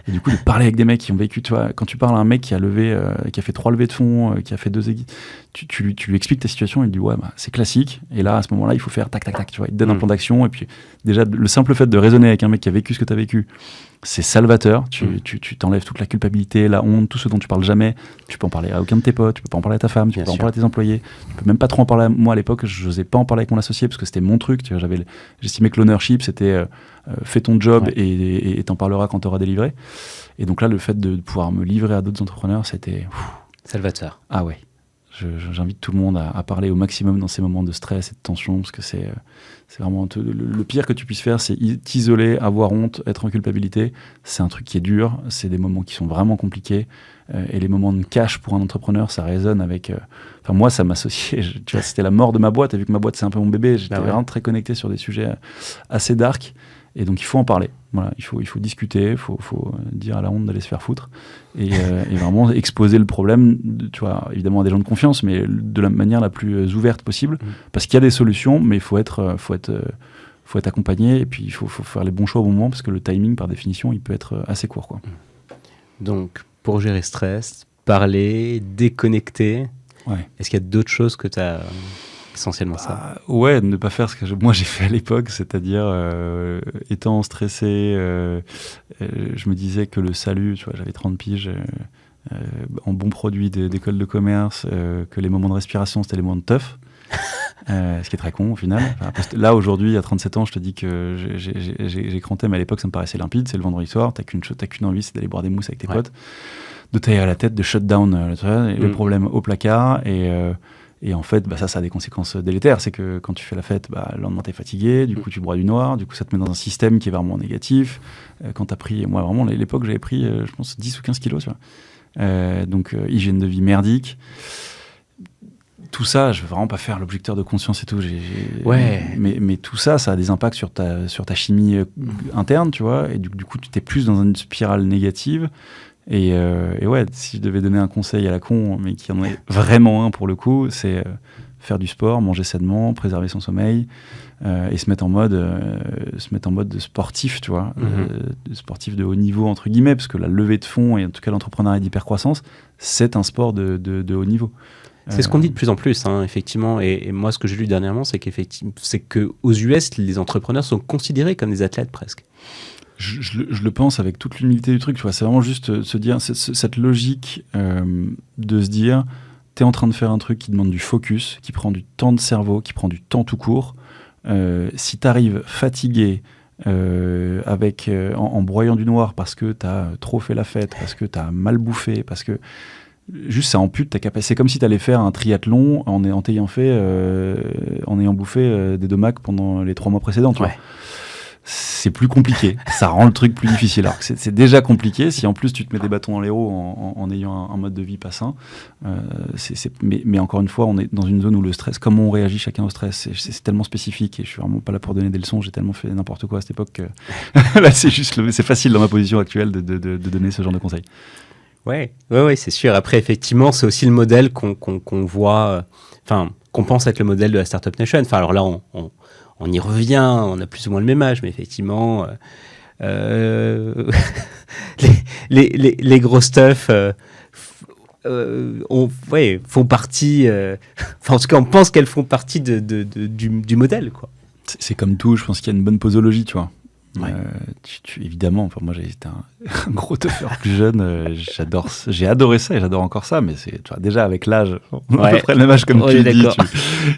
Speaker 2: Et du coup, de parler avec des mecs qui ont vécu, tu vois, quand tu parles à un mec qui a fait 3 levées de fonds, qui a fait 2 exits, tu lui expliques ta situation, il dit ouais, c'est classique. Et là, à ce moment-là, il faut faire tac, tac, tac, tu vois. Il te donne un plan d'action. Et puis, déjà, le simple fait de raisonner avec un mec qui a vécu ce que tu as vécu, c'est salvateur. Tu t'enlèves toute la culpabilité, la honte, tout ce dont tu parles jamais. Tu peux en parler à aucun de tes potes, tu peux pas en parler à ta femme, tu peux pas en parler à tes employés. Tu peux même pas trop en parler à moi à l'époque. Je n'osais pas en parler avec mon associé parce que c'était mon truc. Tu vois, j'estimais que l'ownership, c'était fais ton job et t'en parleras quand t'auras délivré. Et donc là, le fait de pouvoir me livrer à d'autres entrepreneurs, c'était
Speaker 1: salvateur.
Speaker 2: Ah ouais. J'invite tout le monde à parler au maximum dans ces moments de stress et de tension, parce que c'est vraiment le pire que tu puisses faire, c'est t'isoler, avoir honte, être en culpabilité. C'est un truc qui est dur, c'est des moments qui sont vraiment compliqués, et les moments de cash pour un entrepreneur, ça résonne avec... Enfin, moi, ça m'associait, tu vois, c'était la mort de ma boîte, et vu que ma boîte, c'est un peu mon bébé, j'étais vraiment très connecté sur des sujets assez dark, et donc il faut en parler. Voilà, il faut discuter, il faut dire à la honte d'aller se faire foutre, et vraiment exposer le problème, tu vois, évidemment à des gens de confiance, mais de la manière la plus ouverte possible, parce qu'il y a des solutions, mais il faut être accompagné, et puis il faut faire les bons choix au bon moment, parce que le timing, par définition, il peut être assez court, quoi. Donc,
Speaker 1: pour gérer stress, parler, déconnecter, est-ce qu'il y a d'autres choses que tu as... essentiellement ça.
Speaker 2: Ouais, ne pas faire ce que moi j'ai fait à l'époque, c'est-à-dire étant stressé, je me disais que le salut, tu vois, j'avais 30 piges, en bon produit d'école de commerce, que les moments de respiration c'était les moments de teuf, ce qui est très con au final. Enfin, là aujourd'hui, à 37 ans, je te dis que j'ai cranté, mais à l'époque ça me paraissait limpide, c'est le vendredi soir, t'as qu'une envie, c'est d'aller boire des mousses avec tes potes, de tailler à la tête, de shut down le problème au placard, et en fait, ça a des conséquences délétères. C'est que quand tu fais la fête, le lendemain, t'es fatigué, du coup, tu bois du noir, du coup, ça te met dans un système qui est vraiment négatif. Quand t'as pris, moi, vraiment, à l'époque, j'avais pris, je pense, 10 ou 15 kilos, tu vois. Donc, hygiène de vie tout ça, je veux vraiment pas faire l'objecteur de conscience et tout. Mais tout ça, ça a des impacts sur ta chimie interne, tu vois. Et du coup, tu t'es plus dans une spirale négative. Et ouais, si je devais donner un conseil à la con, mais qui en est vraiment un pour le coup, c'est faire du sport, manger sainement, préserver son sommeil, et se mettre en mode de sportif, tu vois, de sportif de haut niveau entre guillemets, parce que la levée de fonds et en tout cas l'entrepreneuriat d'hypercroissance, c'est un sport de haut niveau.
Speaker 1: C'est ce qu'on dit de plus en plus, hein, effectivement. Et moi, ce que j'ai lu dernièrement, c'est qu'aux US, les entrepreneurs sont considérés comme des athlètes presque.
Speaker 2: Je le pense avec toute l'humilité du truc, tu vois. C'est vraiment juste se dire, cette logique de se dire, t'es en train de faire un truc qui demande du focus, qui prend du temps de cerveau, qui prend du temps tout court. Si t'arrives fatigué, en broyant du noir parce que t'as trop fait la fête, parce que t'as mal bouffé, parce que juste ça ampute ta capacité. C'est comme si t'allais faire un triathlon en ayant bouffé des domacs pendant les 3 mois précédents, tu vois. C'est plus compliqué, ça rend le truc plus difficile. Alors que c'est déjà compliqué, si en plus tu te mets des bâtons dans les roues en ayant un mode de vie pas sain. Mais encore une fois, on est dans une zone où le stress, comment on réagit chacun au stress, c'est tellement spécifique, et je suis vraiment pas là pour donner des leçons, j'ai tellement fait n'importe quoi à cette époque que là c'est facile dans ma position actuelle de donner ce genre de conseils.
Speaker 1: Ouais, c'est sûr. Après, effectivement, c'est aussi le modèle qu'on voit, qu'on pense être le modèle de la Startup Nation. Enfin, alors là, on y revient, on a plus ou moins le même âge, mais effectivement, les gros stuff font partie, en tout cas, on pense qu'elles font partie du modèle, quoi.
Speaker 2: C'est comme tout, je pense qu'il y a une bonne posologie, tu vois.
Speaker 1: Ouais.
Speaker 2: Évidemment, enfin, moi j'étais un gros teufeur plus jeune, j'ai adoré ça et j'adore encore ça, mais c'est, tu vois, déjà avec l'âge, à peu près le même âge comme tu le dis,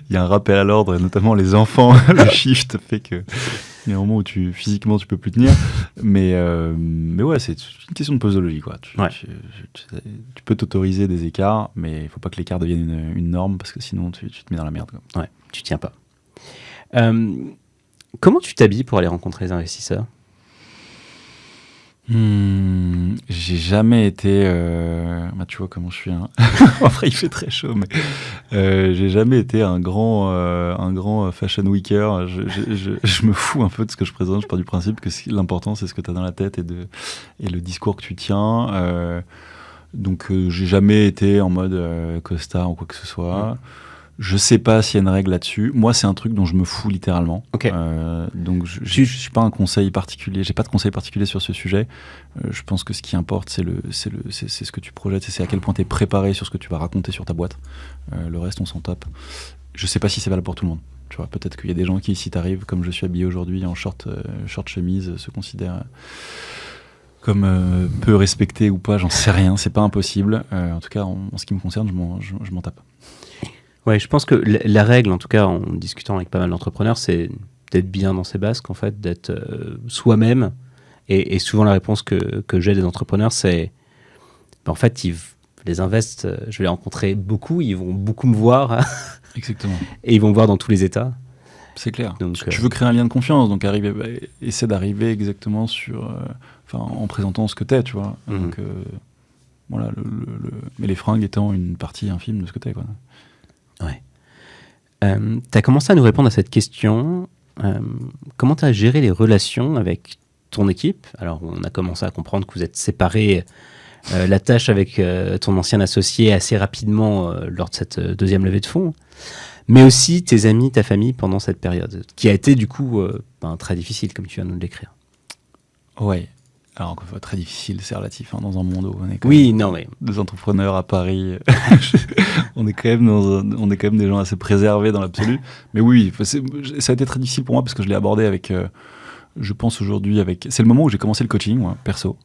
Speaker 2: il y a un rappel à l'ordre, et notamment les enfants, le shift fait que il y a un moment où physiquement tu peux plus tenir, mais ouais, c'est une question de posologie, quoi. Tu peux t'autoriser des écarts, mais il faut pas que l'écart devienne une norme, parce que sinon tu te mets dans la merde, quoi.
Speaker 1: Ouais, tu tiens pas. Comment tu t'habilles pour aller rencontrer les investisseurs ?
Speaker 2: J'ai jamais été... tu vois comment je suis. Après, il fait très chaud, mais j'ai jamais été un grand fashion weeker. Je me fous un peu de ce que je présente. Je pars du principe que l'important, c'est ce que tu as dans la tête et le discours que tu tiens. Donc, j'ai jamais été en mode costard ou quoi que ce soit. Je sais pas s'il y a une règle là-dessus. Moi, c'est un truc dont je me fous littéralement.
Speaker 1: Okay.
Speaker 2: Donc, je suis pas un conseil particulier. J'ai pas de conseil particulier sur ce sujet. Je pense que ce qui importe, c'est ce que tu projettes, c'est à quel point tu es préparé sur ce que tu vas raconter sur ta boîte. Le reste, on s'en tape. Je sais pas si c'est valable pour tout le monde. Tu vois, peut-être qu'il y a des gens qui, si t'arrives, comme je suis habillé aujourd'hui, en short chemise, se considèrent comme peu respectés ou pas. J'en sais rien. C'est pas impossible. En tout cas, en ce qui me concerne, je m'en tape.
Speaker 1: Ouais, je pense que la règle, en tout cas, en discutant avec pas mal d'entrepreneurs, c'est d'être bien dans ses basques, en fait, d'être soi-même. Et souvent, la réponse que j'ai des entrepreneurs, c'est en fait, les invests, je vais les rencontrer beaucoup, ils vont beaucoup me voir.
Speaker 2: Exactement.
Speaker 1: Et ils vont me voir dans tous les états.
Speaker 2: C'est clair. Donc, tu veux créer un lien de confiance, donc essaie d'arriver exactement en présentant ce que t'es, tu vois. Donc, voilà, mais les fringues étant une partie infime de ce que t'es, quoi.
Speaker 1: Ouais. Tu as commencé à nous répondre à cette question. Comment tu as géré les relations avec ton équipe ? Alors, on a commencé à comprendre que vous êtes séparés la tâche avec ton ancien associé assez rapidement lors de cette deuxième levée de fonds, mais aussi tes amis, ta famille pendant cette période, qui a été du coup très difficile, comme tu viens de nous l'écrire.
Speaker 2: Ouais. Alors, encore une fois, très difficile, c'est relatif, dans un monde où on est quand
Speaker 1: même
Speaker 2: deux entrepreneurs à Paris. on est quand même des gens assez préservés dans l'absolu. Mais oui, ça a été très difficile pour moi parce que je l'ai abordé avec, je pense aujourd'hui, c'est le moment où j'ai commencé le coaching, moi, perso,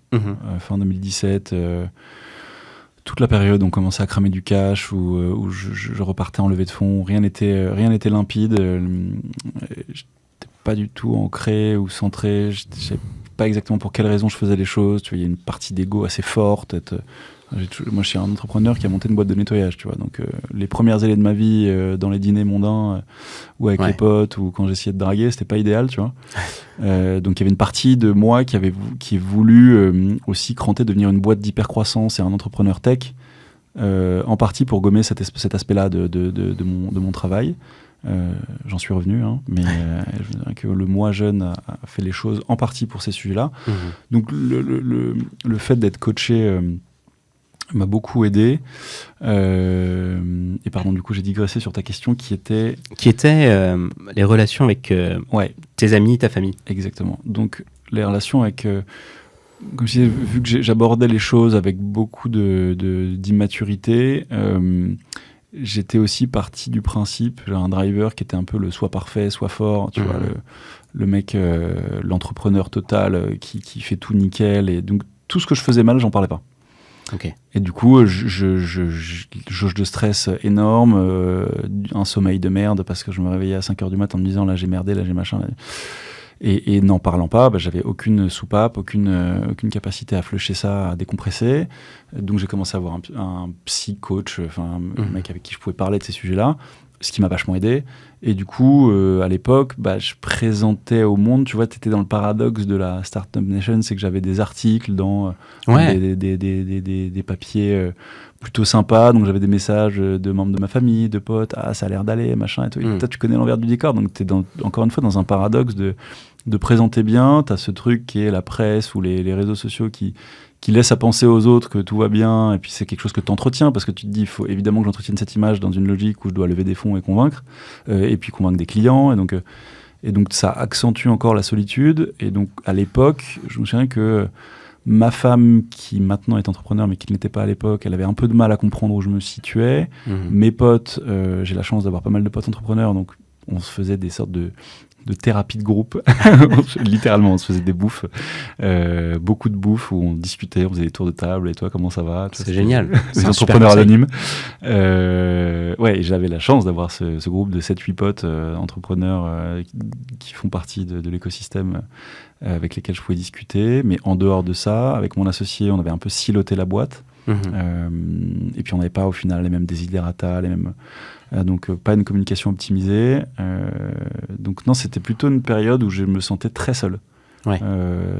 Speaker 2: fin 2017. Toute la période, on commençait à cramer du cash, où je repartais en levée de fonds, rien n'était limpide. J'étais pas du tout ancré ou centré. Pas exactement pour quelles raisons je faisais les choses. Tu vois, il y a une partie d'ego assez forte. Moi, je suis un entrepreneur qui a monté une boîte de nettoyage, tu vois. Donc, les premières années de ma vie dans les dîners mondains ou avec les potes ou quand j'essayais de draguer, c'était pas idéal, tu vois. Donc, il y avait une partie de moi qui est voulu aussi cranter devenir une boîte d'hypercroissance et un entrepreneur tech, en partie pour gommer cet aspect-là de mon travail. J'en suis revenu, mais je dirais que le moi jeune a fait les choses en partie pour ces sujets-là. Donc le fait d'être coaché m'a beaucoup aidé. Et pardon, du coup, j'ai digressé sur ta question qui était
Speaker 1: les relations avec tes amis, ta famille.
Speaker 2: Exactement. Donc les relations avec... comme je disais, vu que j'abordais les choses avec beaucoup d'immaturité, j'étais aussi parti du principe, j'ai un driver qui était un peu le soit parfait, soit fort, tu vois, le mec, l'entrepreneur total qui fait tout nickel. Et donc, tout ce que je faisais mal, j'en parlais pas.
Speaker 1: Ok.
Speaker 2: Et du coup, jauge de stress énorme, un sommeil de merde parce que je me réveillais à 5h du matin en me disant là j'ai merdé, là j'ai machin. Là. Et n'en parlant pas, j'avais aucune soupape, aucune capacité à flusher ça, à décompresser. Donc j'ai commencé à avoir un psy coach, un mec avec qui je pouvais parler de ces sujets-là, ce qui m'a vachement aidé. Et du coup, à l'époque, je présentais au monde, tu vois, tu étais dans le paradoxe de la Startup Nation, c'est que j'avais des articles dans des papiers plutôt sympas, donc j'avais des messages de membres de ma famille, de potes, ça a l'air d'aller, machin, et tout. Et toi, tu connais l'envers du décor, donc tu es encore une fois dans un paradoxe de présenter bien, tu as ce truc qui est la presse ou les réseaux sociaux qui laisse à penser aux autres que tout va bien, et puis c'est quelque chose que tu entretiens, parce que tu te dis, il faut évidemment que j'entretienne cette image dans une logique où je dois lever des fonds et convaincre, et puis convaincre des clients, et donc ça accentue encore la solitude. Et donc à l'époque, je me souviens que ma femme, qui maintenant est entrepreneur, mais qui ne l'était pas à l'époque, elle avait un peu de mal à comprendre où je me situais. Mes potes, j'ai la chance d'avoir pas mal de potes entrepreneurs, donc on se faisait des sortes de thérapie de groupe. Littéralement, on se faisait des bouffes, beaucoup de bouffes où on discutait, on faisait des tours de table, et toi, comment ça va?
Speaker 1: C'est génial.
Speaker 2: Les entrepreneurs anonymes. Et j'avais la chance d'avoir ce groupe de 7-8 potes entrepreneurs qui font partie de l'écosystème avec lesquels je pouvais discuter. Mais en dehors de ça, avec mon associé, on avait un peu siloté la boîte. Et puis on n'avait pas au final les mêmes desiderata, les mêmes... donc pas une communication optimisée. Donc non, c'était plutôt une période où je me sentais très seul.
Speaker 1: Ouais.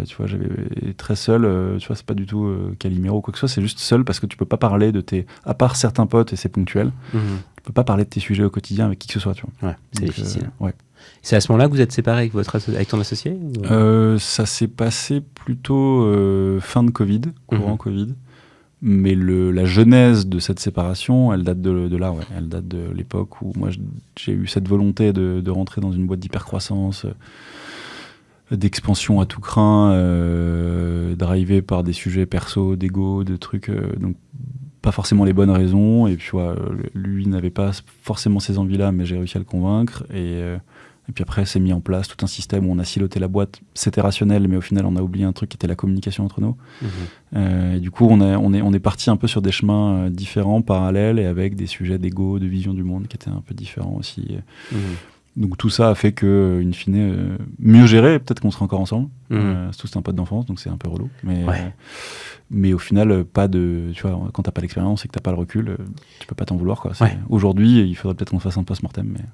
Speaker 2: Tu vois, j'avais très seul. Tu vois, c'est pas du tout Calimero ou quoi que ce soit. C'est juste seul parce que tu peux pas parler de tes... À part certains potes, et c'est ponctuel, tu peux pas parler de tes sujets au quotidien avec qui que ce soit. Tu vois.
Speaker 1: Ouais, c'est difficile.
Speaker 2: Ouais.
Speaker 1: C'est à ce moment-là que vous êtes séparé avec ton associé ou...
Speaker 2: Ça s'est passé plutôt fin de Covid, courant Covid. Mais la genèse de cette séparation, elle date de là, ouais. Elle date de l'époque où moi j'ai eu cette volonté de rentrer dans une boîte d'hypercroissance, d'expansion à tout crin, drivé par des sujets perso, d'ego, de trucs, donc pas forcément les bonnes raisons. Et puis lui n'avait pas forcément ces envies-là, mais j'ai réussi à le convaincre. Et puis après, s'est mis en place tout un système où on a siloté la boîte. C'était rationnel, mais au final, on a oublié un truc qui était la communication entre nous. Et du coup, on est parti un peu sur des chemins différents, parallèles, et avec des sujets d'ego, de vision du monde qui étaient un peu différents aussi. Donc tout ça a fait que, in fine, mieux géré, peut-être qu'on sera encore ensemble. Surtout c'est un pote d'enfance, donc c'est un peu relou. Mais au final, pas de, tu vois, quand t'as pas l'expérience et que t'as pas le recul, tu peux pas t'en vouloir, quoi. Aujourd'hui, il faudrait peut-être qu'on fasse un post-mortem, mais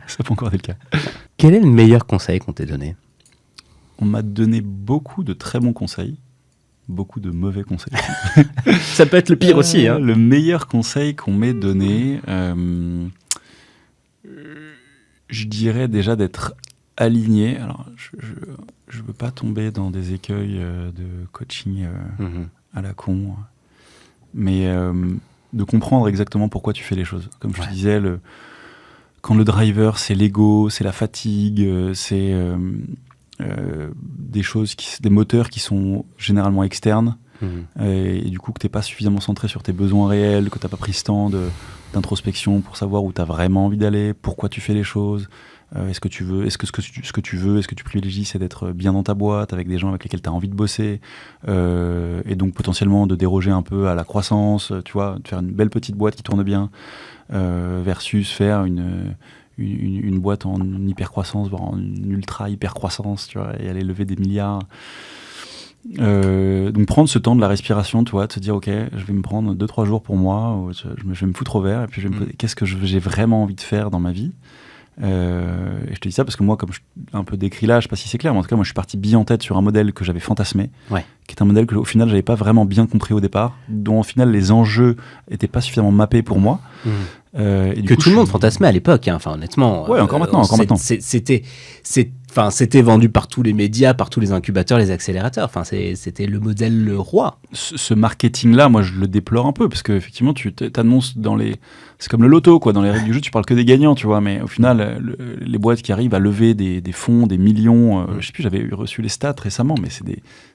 Speaker 2: ça peut encore être le cas.
Speaker 1: Quel est le meilleur conseil qu'on t'ait donné?
Speaker 2: On m'a donné beaucoup de très bons conseils, beaucoup de mauvais conseils.
Speaker 1: Ça peut être le pire aussi. Hein.
Speaker 2: Le meilleur conseil qu'on m'ait donné, je dirais déjà d'être aligné. Alors, je veux pas tomber dans des écueils de coaching à la con, mais de comprendre exactement pourquoi tu fais les choses. Comme je te disais, quand le driver, c'est l'ego, c'est la fatigue, c'est des choses, des moteurs qui sont généralement externes, et du coup que t'es pas suffisamment centré sur tes besoins réels, que t'as pas pris ce temps d'introspection pour savoir où t'as vraiment envie d'aller, pourquoi tu fais les choses. Est-ce que tu veux, ce que tu privilégies, c'est d'être bien dans ta boîte, avec des gens avec lesquels tu as envie de bosser, et donc potentiellement de déroger un peu à la croissance, tu vois, de faire une belle petite boîte qui tourne bien, versus faire une boîte en hyper croissance, voire en ultra hyper croissance, tu vois, et aller lever des milliards. Donc prendre ce temps de la respiration, tu vois, de se dire ok, je vais me prendre 2-3 jours pour moi, je vais me foutre au vert, et puis je vais me poser, qu'est-ce que j'ai vraiment envie de faire dans ma vie. Et je te dis ça parce que moi, comme je un peu décrit là, je sais pas si c'est clair, mais en tout cas moi je suis parti bille en tête sur un modèle que j'avais fantasmé, qui est un modèle que au final j'avais pas vraiment bien compris au départ, dont au final les enjeux étaient pas suffisamment mappés pour moi. Et
Speaker 1: que tout le monde fantasmait à l'époque, hein. Enfin honnêtement.
Speaker 2: Ouais, encore maintenant.
Speaker 1: C'était Enfin, c'était vendu par tous les médias, par tous les incubateurs, les accélérateurs. Enfin, c'était le modèle roi.
Speaker 2: Ce marketing-là, moi, je le déplore un peu parce qu'effectivement, tu t'annonces dans les... C'est comme le loto, quoi. Dans les règles du jeu, tu parles que des gagnants, tu vois. Mais au final, les boîtes qui arrivent à lever des fonds, des millions... je sais plus, j'avais reçu les stats récemment, mais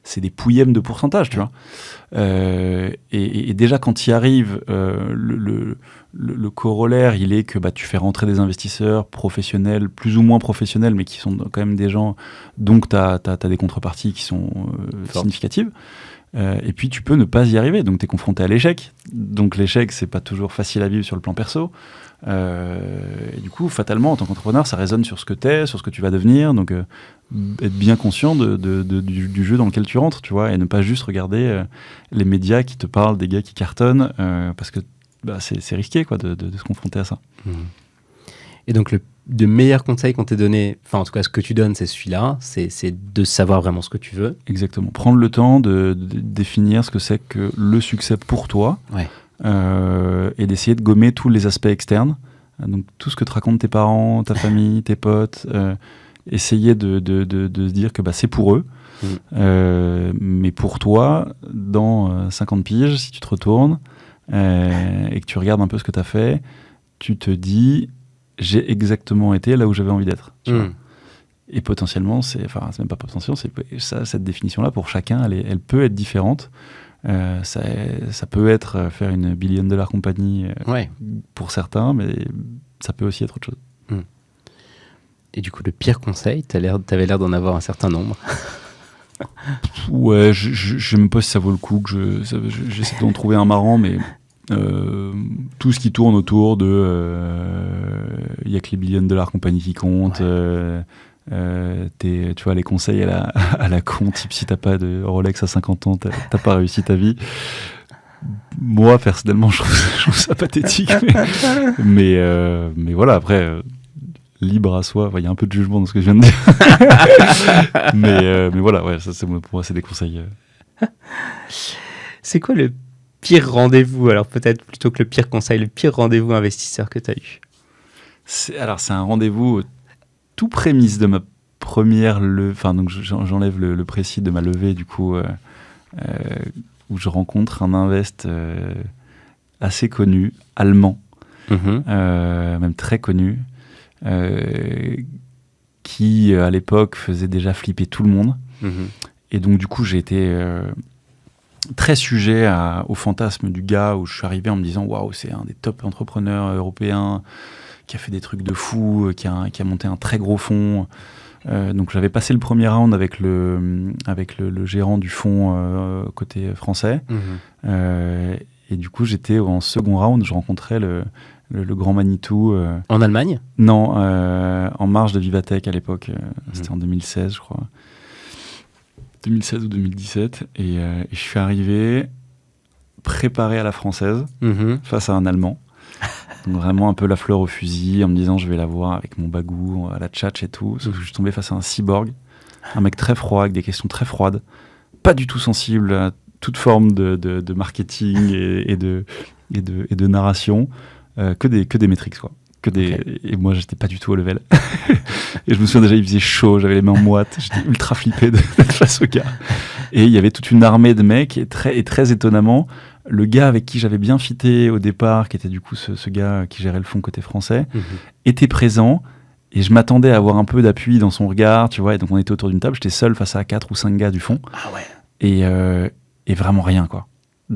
Speaker 2: c'est des pouillèmes de pourcentage, tu vois. Et déjà, quand tu y arrives, le corollaire, il est que tu fais rentrer des investisseurs professionnels, plus ou moins professionnels, mais qui sont quand même des gens, donc tu as des contreparties qui sont significatives. Et puis tu peux ne pas y arriver, donc tu es confronté à l'échec. Donc l'échec, c'est pas toujours facile à vivre sur le plan perso. Et du coup, fatalement, en tant qu'entrepreneur, ça résonne sur ce que tu es, sur ce que tu vas devenir. Donc être bien conscient du jeu dans lequel tu rentres, tu vois, et ne pas juste regarder les médias qui te parlent des gars qui cartonnent, parce que c'est risqué, quoi, de se confronter à ça.
Speaker 1: Et donc le meilleur conseil qu'on t'ait donné, enfin en tout cas ce que tu donnes, c'est celui-là, c'est de savoir vraiment ce que tu veux.
Speaker 2: Exactement. Prendre le temps de définir ce que c'est que le succès pour toi, et d'essayer de gommer tous les aspects externes. Donc tout ce que te racontent tes parents, ta famille, tes potes, essayer de se dire que c'est pour eux. Mais pour toi, dans 50 piges, si tu te retournes et que tu regardes un peu ce que tu as fait, tu te dis, j'ai exactement été là où j'avais envie d'être. Tu vois. Et potentiellement, c'est même pas potentiellement, cette définition-là, pour chacun, elle peut être différente. Ça peut être faire une billion-dollar compagnie pour certains, mais ça peut aussi être autre chose.
Speaker 1: Et du coup, le pire conseil, t'avais l'air d'en avoir un certain nombre.
Speaker 2: Ouais, je sais même pas si ça vaut le coup que j'essaie d'en trouver un marrant, mais tout ce qui tourne autour de il y a que les billion-dollar compagnies qui comptent. Tu vois, les conseils à la con, type si t'as pas de Rolex à 50 ans, t'as pas réussi ta vie. Moi, personnellement, je trouve ça pathétique. Mais voilà, après, libre à soi. Il y a un peu de jugement dans ce que je viens de dire. mais voilà, ça, pour moi, c'est des conseils.
Speaker 1: C'est quoi le pire rendez-vous, alors peut-être plutôt que le pire conseil, le pire rendez-vous investisseur que tu as eu?
Speaker 2: C'est un rendez-vous tout prémisse de ma première levée. Enfin, donc j'enlève le précis de ma levée, du coup, où je rencontre un invest assez connu, allemand, même très connu, qui à l'époque faisait déjà flipper tout le monde. Et donc, du coup, j'ai été très sujet au fantasme du gars, où je suis arrivé en me disant waouh, c'est un des top entrepreneurs européens qui a fait des trucs de fou, qui a monté un très gros fonds. Donc j'avais passé le premier round avec le gérant du fonds côté français. Et du coup, j'étais en second round, je rencontrais le grand Manitou.
Speaker 1: En Allemagne ?
Speaker 2: Non, en marge de Vivatech à l'époque. C'était en 2016, je crois. 2016 ou 2017. Et je suis arrivé préparé à la française face à un Allemand. Donc vraiment un peu la fleur au fusil, en me disant je vais la voir avec mon bagou, à la tchatch et tout. Sauf que je suis tombé face à un cyborg, un mec très froid, avec des questions très froides, pas du tout sensible à toute forme de marketing et de narration, que des métriques, quoi. Et moi, j'étais pas du tout au level. Et je me souviens déjà, il faisait chaud, j'avais les mains moites, j'étais ultra flippé d'être face au gars. Et il y avait toute une armée de mecs, et très étonnamment, le gars avec qui j'avais bien fité au départ, qui était du coup ce gars qui gérait le fonds côté français, était présent, et je m'attendais à avoir un peu d'appui dans son regard, tu vois, et donc on était autour d'une table, j'étais seul face à 4 ou 5 gars du fond.
Speaker 1: Ah ouais.
Speaker 2: Et vraiment rien, quoi.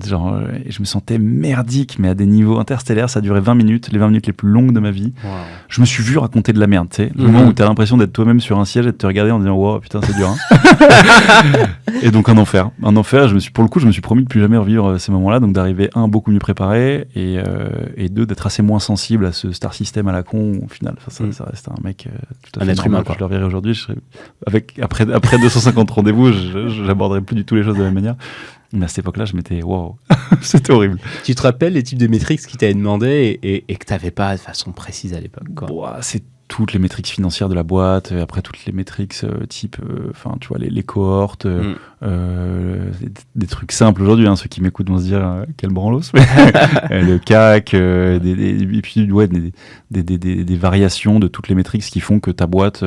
Speaker 2: Genre, je me sentais merdique, mais à des niveaux interstellaires. Ça a duré 20 minutes, les 20 minutes les plus longues de ma vie. Wow. Je me suis vu raconter de la merde, tu sais. Le moment où t'as l'impression d'être toi-même sur un siège et de te regarder en disant wow, putain, c'est dur, hein. Et donc un enfer. Pour le coup, je me suis promis de plus jamais revivre ces moments-là, donc d'arriver beaucoup mieux préparé, et deux, d'être assez moins sensible à ce star system à la con. Au final, ça reste un mec tout à fait normal. Je le reverrai aujourd'hui. Après 250 rendez-vous, j'aborderai plus du tout les choses de la même manière. Mais à cette époque-là, je m'étais... Wow, c'était horrible.
Speaker 1: Tu te rappelles les types de métriques qui t'avaient demandé et que tu n'avais pas de façon précise à l'époque, quoi.
Speaker 2: C'est toutes les métriques financières de la boîte, après toutes les métriques type... Enfin, tu vois, les cohortes, des trucs simples aujourd'hui. Ceux qui m'écoutent vont se dire quel branlos. Le CAC, et puis des variations de toutes les métriques qui font que ta boîte...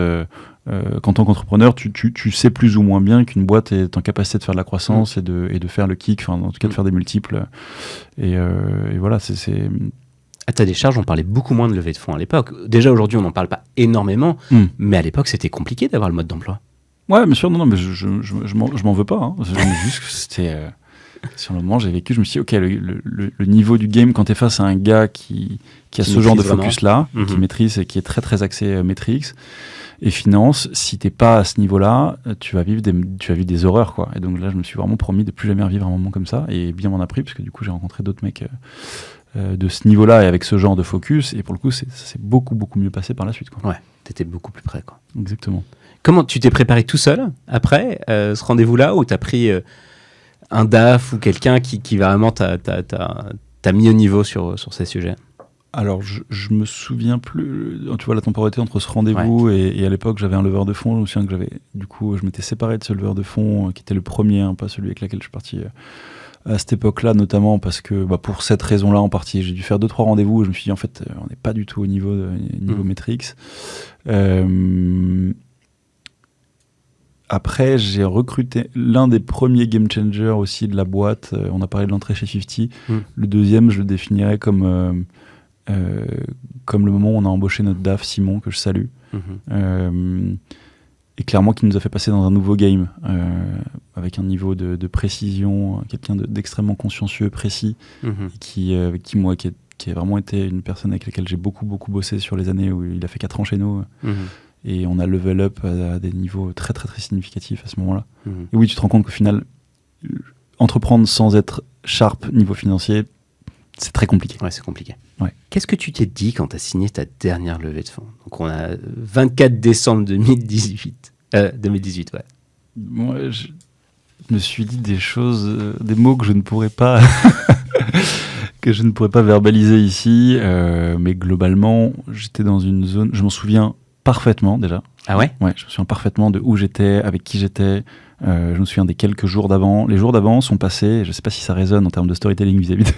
Speaker 2: qu'en tant qu'entrepreneur, tu sais plus ou moins bien qu'une boîte est en capacité de faire de la croissance et de faire le kick, enfin en tout cas de faire des multiples. Et voilà, c'est...
Speaker 1: À ta décharge, on parlait beaucoup moins de levée de fonds à l'époque. Déjà, aujourd'hui, on n'en parle pas énormément, mais à l'époque, c'était compliqué d'avoir le mode d'emploi.
Speaker 2: Ouais, bien sûr, non, mais je m'en veux pas. Hein. Juste que c'était... sur le moment, j'ai vécu, je me suis dit, ok, le niveau du game, quand tu es face à un gars qui a ce genre de focus-là, qui maîtrise et qui est très, très axé Metrics et finance, si t'es pas à ce niveau-là, tu vas vivre des horreurs, quoi. Et donc là, je me suis vraiment promis de plus jamais revivre un moment comme ça, et bien m'en a pris, parce que du coup, j'ai rencontré d'autres mecs de ce niveau-là et avec ce genre de focus, et pour le coup, ça s'est beaucoup, beaucoup mieux passé par la suite, quoi.
Speaker 1: Ouais, t'étais beaucoup plus près, quoi.
Speaker 2: Exactement.
Speaker 1: Comment tu t'es préparé tout seul, après, ce rendez-vous-là, ou t'as pris un DAF ou quelqu'un qui vraiment t'a mis au niveau sur ces sujets?
Speaker 2: Alors, je me souviens plus, tu vois, la temporalité entre ce rendez-vous et à l'époque, j'avais un leveur de fonds. Je me souviens que je m'étais séparé de ce leveur de fonds qui était le premier, hein, pas celui avec lequel je suis parti à cette époque-là, notamment parce que pour cette raison-là en partie, j'ai dû faire 2-3 rendez-vous et je me suis dit, en fait, on n'est pas du tout au niveau Metrics. Après, j'ai recruté l'un des premiers game changers aussi de la boîte. On a parlé de l'entrée chez 50. Le deuxième, je le définirais comme le moment où on a embauché notre DAF, Simon, que je salue. Et clairement, qui nous a fait passer dans un nouveau game, avec un niveau de précision, quelqu'un d'extrêmement consciencieux, précis, qui a vraiment été une personne avec laquelle j'ai beaucoup, beaucoup bossé sur les années où il a fait 4 ans chez nous. Et on a level up à des niveaux très, très, très significatifs à ce moment-là. Et oui, tu te rends compte qu'au final, entreprendre sans être sharp niveau financier, c'est très compliqué.
Speaker 1: Ouais, c'est compliqué.
Speaker 2: Ouais.
Speaker 1: Qu'est-ce que tu t'es dit quand tu as signé ta dernière levée de fonds? Donc, on a 24 décembre 2018. 2018, ouais.
Speaker 2: Moi, je me suis dit des choses, des mots que je ne pourrais pas... que je ne pourrais pas verbaliser ici. Mais globalement, j'étais dans une zone... Je m'en souviens parfaitement, déjà.
Speaker 1: Ah ouais?
Speaker 2: Ouais, je me souviens parfaitement de où j'étais, avec qui j'étais. Je me souviens des quelques jours d'avant. Les jours d'avant sont passés, je ne sais pas si ça résonne en termes de storytelling vis-à-vis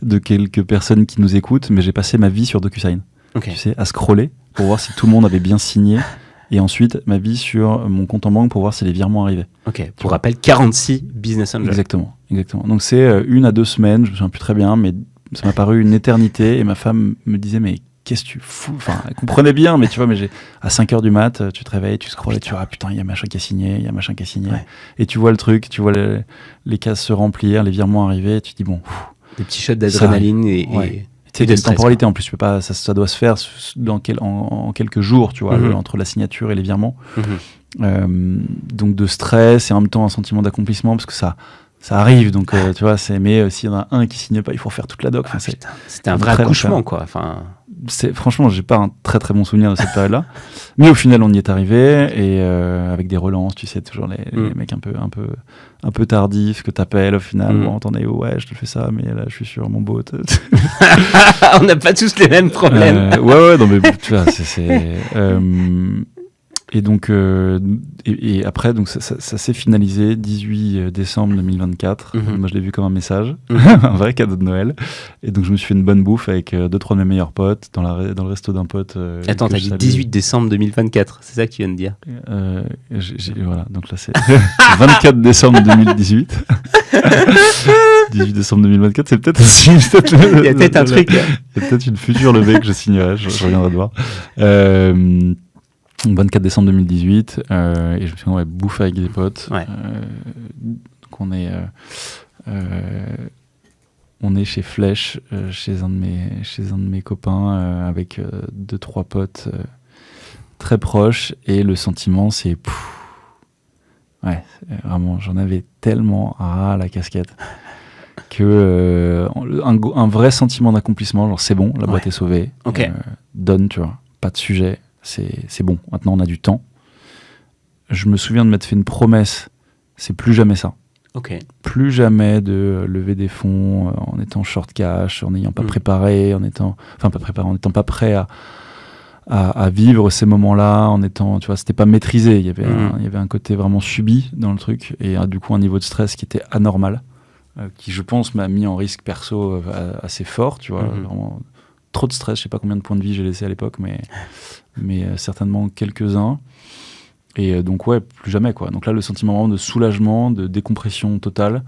Speaker 2: de quelques personnes qui nous écoutent, mais j'ai passé ma vie sur DocuSign.
Speaker 1: Okay.
Speaker 2: Tu sais, à scroller pour voir si tout le monde avait bien signé. Et ensuite, ma vie sur mon compte en banque pour voir si les virements arrivaient.
Speaker 1: Ok, pour rappel, 46 business angels.
Speaker 2: Exactement. Donc c'est 1 à 2 semaines, je me souviens plus très bien, mais ça m'a paru une éternité. Et ma femme me disait, mais qu'est-ce que tu fous? Enfin, elle comprenait bien, mais tu vois, à 5h du mat, tu te réveilles, tu scrolles et tu vois, putain, il y a machin qui a signé, Ouais. Et tu vois le truc, tu vois les cases se remplir, les virements arriver, et tu te dis, bon.
Speaker 1: Des petits shots d'adrénaline et
Speaker 2: de temporalité en plus, tu peux pas, ça doit se faire en quelques jours, tu vois, entre la signature et les virements. Donc de stress et en même temps un sentiment d'accomplissement parce que ça arrive, donc tu vois, mais s'il y en a un qui signe pas, il faut refaire toute la doc.
Speaker 1: C'était un vrai accouchement, quoi.
Speaker 2: Franchement, j'ai pas un très très bon souvenir de cette période-là, mais au final on y est arrivé et avec des relances, tu sais, toujours les mecs un peu tardifs que t'appelles au final. Bon, attendez, ouais, je te fais ça, mais là je suis sur mon boat.
Speaker 1: On n'a pas tous les mêmes problèmes.
Speaker 2: Ouais, non mais tu vois, et donc et après donc ça s'est finalisé 18 décembre 2024. Moi je l'ai vu comme un message, un vrai cadeau de Noël. Et donc je me suis fait une bonne bouffe avec 2-3 de mes meilleurs potes dans le resto d'un pote.
Speaker 1: Attends, t'as dit 18 décembre 2024, c'est ça que tu viens de dire?
Speaker 2: Voilà, donc là c'est 24 décembre 2018. 18 décembre 2024, c'est peut-être aussi...
Speaker 1: Il y a peut-être un truc.
Speaker 2: Il y a peut-être une future levée que je signerai, je reviendrai de voir. 24 décembre 2018, et je me souviens, bouffer avec des potes.
Speaker 1: Ouais.
Speaker 2: Donc on est chez Flèche, chez un de mes copains, avec 2-3 potes très proches, et le sentiment c'est... vraiment, j'en avais tellement ras la casquette que un vrai sentiment d'accomplissement, genre c'est bon, la boîte est sauvée, donne, tu vois, pas de sujet. C'est bon, maintenant on a du temps. Je me souviens de m'être fait une promesse, c'est plus jamais ça. Plus jamais de lever des fonds en étant short cash, en n'ayant pas préparé, en n'étant pas prêt à vivre ces moments-là, en étant, tu vois, c'était pas maîtrisé. Il y avait un côté vraiment subi dans le truc, et du coup un niveau de stress qui était anormal, qui je pense m'a mis en risque perso assez fort, tu vois, vraiment trop de stress. Je sais pas combien de points de vie j'ai laissé à l'époque, mais certainement quelques-uns. Et donc, ouais, plus jamais, quoi. Donc là, le sentiment vraiment de soulagement, de décompression totale,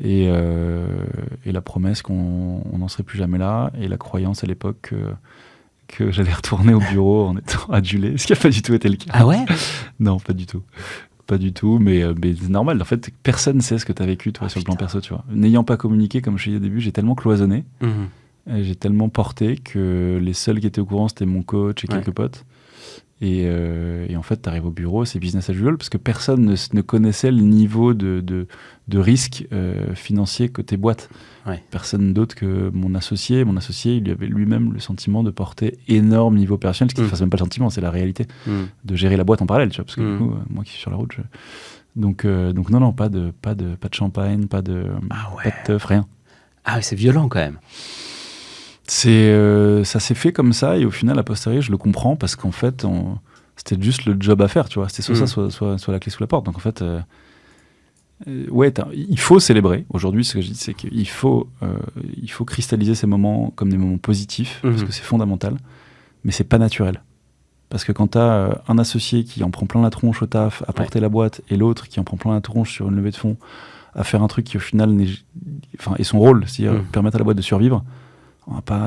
Speaker 2: et la promesse qu'on n'en serait plus jamais là, et la croyance à l'époque que j'allais retourner au bureau en étant adulé, ce qui n'a pas du tout été le cas.
Speaker 1: Ah ouais?
Speaker 2: Non, pas du tout. Pas du tout, mais c'est normal. En fait, personne ne sait ce que tu as vécu, toi,
Speaker 1: Ah,
Speaker 2: sur le plan
Speaker 1: putain.
Speaker 2: perso, tu vois. N'ayant pas communiqué, comme je te disais au début, j'ai tellement cloisonné, j'ai tellement porté que les seuls qui étaient au courant, c'était mon coach et quelques potes. Et en fait, tu arrives au bureau, c'est business as usual, parce que personne ne connaissait le niveau de risque financier côté boîte.
Speaker 1: Ouais.
Speaker 2: Personne d'autre que mon associé. Mon associé, il avait lui-même le sentiment de porter énorme niveau opérationnel, ce qui ne fasse même pas le sentiment, c'est la réalité de gérer la boîte en parallèle, tu vois, parce que du coup, moi qui suis sur la route, donc non, pas de champagne, pas de teuf, rien.
Speaker 1: Ah oui, c'est violent quand même.
Speaker 2: Ça s'est fait comme ça, et au final, a posteriori, je le comprends, parce qu'en fait, c'était juste le job à faire, tu vois. C'était soit ça, soit la clé sous la porte. Donc en fait, il faut célébrer. Aujourd'hui, ce que je dis, c'est qu'il faut cristalliser ces moments comme des moments positifs, parce que c'est fondamental, mais c'est pas naturel. Parce que quand tu as un associé qui en prend plein la tronche au taf à porter la boîte, et l'autre qui en prend plein la tronche sur une levée de fonds à faire un truc qui au final est son rôle, c'est-à-dire permettre à la boîte de survivre,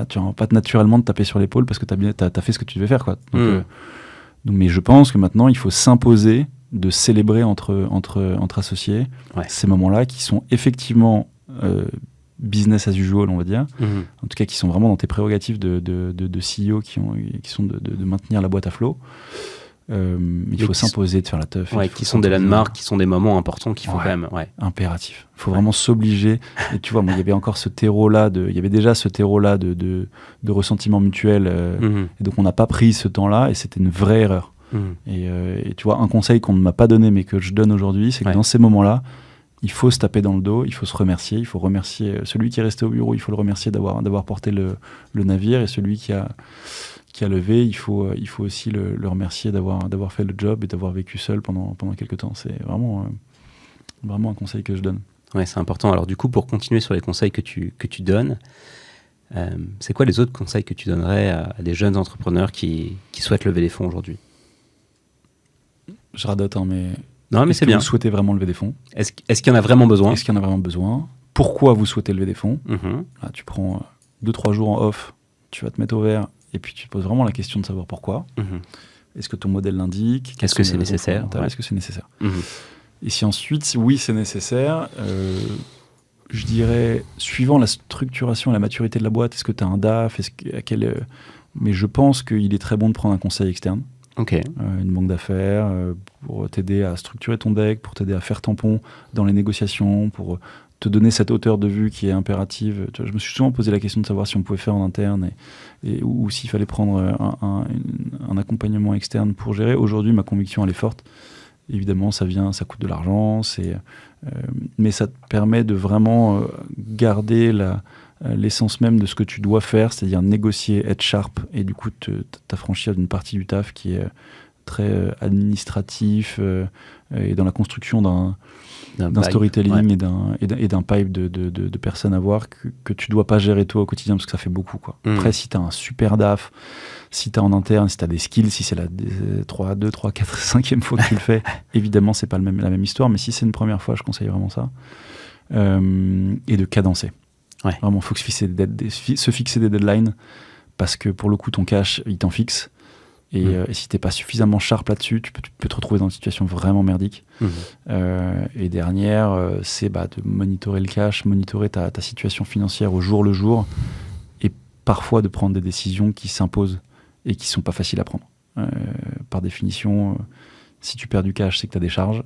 Speaker 2: tu vas pas naturellement te taper sur l'épaule parce que t'as fait ce que tu devais faire, quoi. Donc, mais je pense que maintenant il faut s'imposer de célébrer entre associés ces moments-là qui sont effectivement business as usual, on va dire. En tout cas, qui sont vraiment dans tes prérogatives de CEO qui sont de maintenir la boîte à flot. Il faut s'imposer de faire la teuf.
Speaker 1: Qui sont des landmarks, qui sont des moments importants qu'il faut quand même.
Speaker 2: Impératif. Il faut vraiment s'obliger. Et tu vois, moi, il y avait encore ce terreau-là, il y avait déjà ce terreau-là de ressentiment mutuel. Et donc, on n'a pas pris ce temps-là, et c'était une vraie erreur. Et tu vois, un conseil qu'on ne m'a pas donné, mais que je donne aujourd'hui, c'est que dans ces moments-là, il faut se taper dans le dos, il faut se remercier, il faut remercier celui qui est resté au bureau, il faut le remercier d'avoir porté le navire, et celui qui a levé, il faut aussi le remercier d'avoir fait le job et d'avoir vécu seul pendant quelques temps. C'est vraiment un conseil que je donne.
Speaker 1: Ouais, c'est important. Alors du coup, pour continuer sur les conseils que tu donnes, c'est quoi les autres conseils que tu donnerais à des jeunes entrepreneurs qui souhaitent lever des fonds aujourd'hui?
Speaker 2: Je radote, mais...
Speaker 1: Non, mais c'est bien.
Speaker 2: Vous souhaitez vraiment lever des fonds?
Speaker 1: Est-ce qu'il y en a vraiment besoin?
Speaker 2: Est-ce qu'il y en a vraiment besoin? Pourquoi vous souhaitez lever des fonds? Là, tu prends 2-3 jours en off, tu vas te mettre au vert, et puis tu te poses vraiment la question de savoir pourquoi. Est-ce que ton modèle l'indique?
Speaker 1: Est-ce que c'est nécessaire?
Speaker 2: Est-ce que c'est nécessaire? Et si ensuite, oui, c'est nécessaire, je dirais, suivant la structuration et la maturité de la boîte, est-ce que tu as un DAF? Mais je pense qu'il est très bon de prendre un conseil externe. Une banque d'affaires pour t'aider à structurer ton deck, pour t'aider à faire tampon dans les négociations, pour te donner cette hauteur de vue qui est impérative. Tu vois, je me suis souvent posé la question de savoir si on pouvait faire en interne ou s'il fallait prendre un accompagnement externe pour gérer. Aujourd'hui, ma conviction, elle est forte. Évidemment, ça coûte de l'argent, mais ça te permet de vraiment garder l'essence même de ce que tu dois faire, c'est-à-dire négocier, être sharp, et du coup t'affranchir d'une partie du taf qui est très administratif et dans la construction d'un storytelling et d'un pipe de personnes à voir que tu dois pas gérer toi au quotidien, parce que ça fait beaucoup, quoi. Après, si tu as un super DAF, si tu as en interne, si tu as des skills, si c'est la 3, 4, 5e fois que tu le fais, évidemment c'est pas la même histoire, mais si c'est une première fois, je conseille vraiment ça. Et de cadencer. Vraiment, il faut se fixer des deadlines, parce que pour le coup, ton cash, il t'en fixe. Et si t'es pas suffisamment sharp là-dessus, tu peux te retrouver dans une situation vraiment merdique. Et dernière, c'est de monitorer le cash, monitorer ta situation financière au jour le jour, et parfois de prendre des décisions qui s'imposent et qui sont pas faciles à prendre. Par définition, si tu perds du cash, c'est que tu as des charges,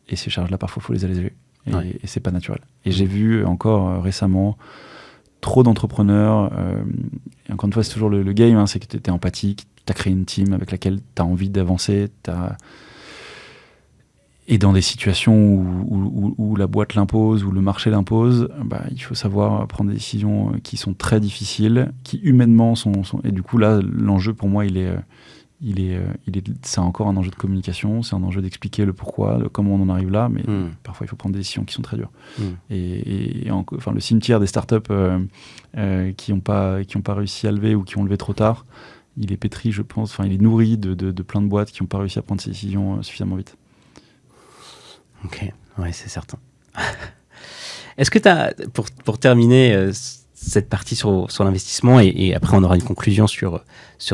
Speaker 2: et ces charges-là, parfois, il faut les alléger. Et c'est pas naturel. Et j'ai vu encore récemment trop d'entrepreneurs, et encore une fois, c'est toujours le game, hein, c'est que tu es empathique, tu as créé une team avec laquelle tu as envie d'avancer, et dans des situations où la boîte l'impose, où le marché l'impose, il faut savoir prendre des décisions qui sont très difficiles, qui humainement sont... Et du coup, là, l'enjeu pour moi, c'est encore un enjeu de communication, c'est un enjeu d'expliquer le pourquoi, comment on en arrive là, mais parfois il faut prendre des décisions qui sont très dures. Enfin, le cimetière des startups qui n'ont pas réussi à lever ou qui ont levé trop tard, il est pétri, je pense, enfin il est nourri de plein de boîtes qui n'ont pas réussi à prendre ces décisions suffisamment vite.
Speaker 1: Ok, ouais, c'est certain. Est-ce que tu as, pour terminer cette partie sur l'investissement, et après on aura une conclusion sur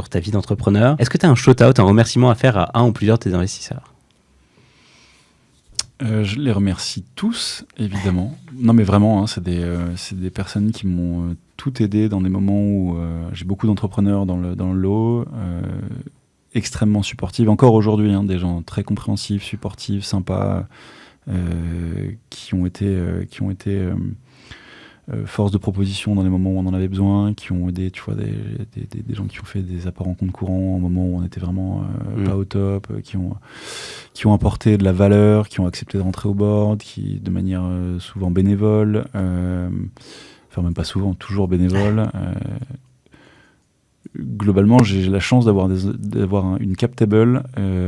Speaker 1: ta vie d'entrepreneur, est-ce que tu as un shout-out, un remerciement à faire à un ou plusieurs de tes investisseurs?
Speaker 2: Je les remercie tous, évidemment. Non, mais vraiment, hein, c'est des personnes qui m'ont tout aidé dans des moments où j'ai beaucoup d'entrepreneurs dans le lot, extrêmement supportifs. Encore aujourd'hui, hein, des gens très compréhensifs, supportifs, sympas, qui ont été force de proposition dans les moments où on en avait besoin, qui ont aidé, tu vois, des gens qui ont fait des apports en compte courant au moment où on était vraiment pas au top, qui ont apporté de la valeur, qui ont accepté de rentrer au board, qui de manière souvent bénévole, enfin même pas souvent, toujours bénévole. Globalement, j'ai la chance d'avoir une cap table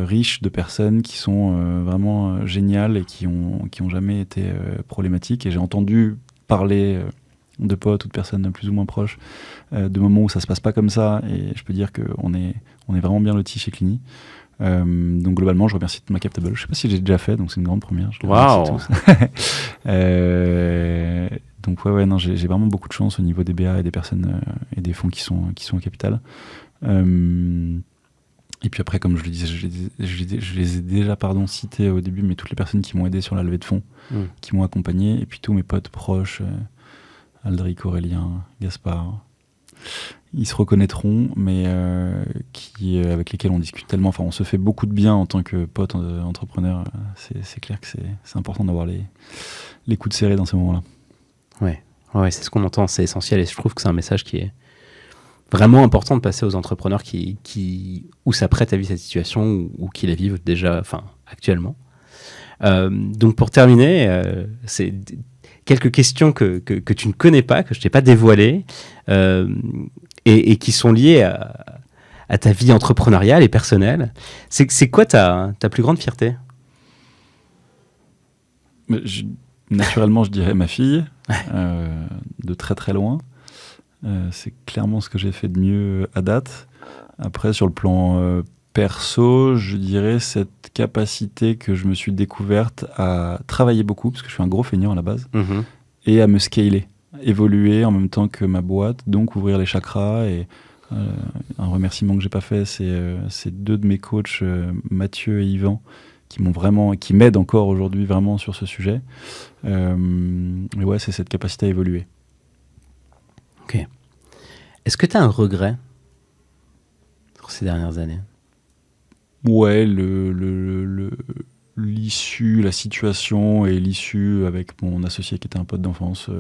Speaker 2: riche de personnes qui sont vraiment géniales et qui ont jamais été problématiques. Et j'ai entendu parler de potes ou de personnes plus ou moins proches de moments où ça se passe pas comme ça, et je peux dire qu'on est vraiment bien lotis chez Clini. Donc globalement, je remercie ma cap table. Je sais pas si j'ai déjà fait, donc c'est une grande première.
Speaker 1: Waouh.
Speaker 2: Donc ouais, non, j'ai vraiment beaucoup de chance au niveau des BA et des personnes et des fonds qui sont au capital. Et puis après, comme je le disais, je les ai déjà cités au début, mais toutes les personnes qui m'ont aidé sur la levée de fonds, qui m'ont accompagné, et puis tous mes potes proches, Aldric, Aurélien, Gaspard, ils se reconnaîtront, mais avec lesquels on discute tellement. Enfin, on se fait beaucoup de bien en tant que pote entrepreneur. C'est clair que c'est important d'avoir les coudes serrés dans ces moments-là.
Speaker 1: Ouais, c'est ce qu'on entend, c'est essentiel, et je trouve que c'est un message qui est vraiment important de passer aux entrepreneurs où s'apprêtent à vivre cette situation ou qui la vivent déjà, actuellement. Donc pour terminer, c'est quelques questions que tu ne connais pas, que je t'ai pas dévoilées, et qui sont liées à ta vie entrepreneuriale et personnelle. C'est quoi ta plus grande fierté?
Speaker 2: Naturellement, je dirais ma fille, de très très loin. C'est clairement ce que j'ai fait de mieux à date. Après, sur le plan perso, je dirais cette capacité que je me suis découverte à travailler beaucoup, parce que je suis un gros feignant à la base, et à me scaler, évoluer en même temps que ma boîte, donc ouvrir les chakras. Et un remerciement que j'ai pas fait, c'est deux de mes coachs, Mathieu et Yvan, qui m'aident encore aujourd'hui vraiment sur ce sujet. Mais ouais, c'est cette capacité à évoluer.
Speaker 1: Ok. Est-ce que tu as un regret sur ces dernières années?
Speaker 2: Ouais, l'issue, la situation et l'issue avec mon associé qui était un pote d'enfance,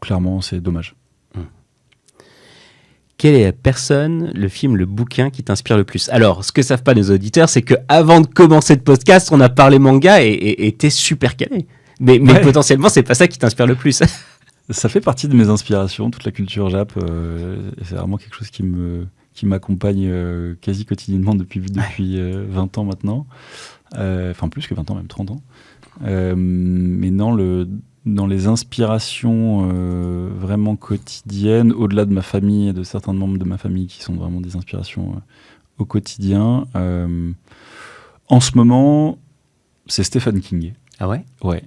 Speaker 2: clairement, c'est dommage.
Speaker 1: Quelle est la personne, le film, le bouquin qui t'inspire le plus? Alors, ce que savent pas nos auditeurs, c'est qu'avant de commencer le podcast, on a parlé manga et t'es super calé. Mais potentiellement, c'est pas ça qui t'inspire le plus.
Speaker 2: Ça fait partie de mes inspirations, toute la culture Jap. C'est vraiment quelque chose qui m'accompagne quasi quotidiennement depuis 20 ans maintenant. Enfin, plus que 20 ans, même 30 ans. Mais dans les inspirations vraiment quotidiennes, au-delà de ma famille et de certains membres de ma famille qui sont vraiment des inspirations au quotidien, en ce moment, c'est Stephen King.
Speaker 1: Ah ouais?
Speaker 2: Ouais.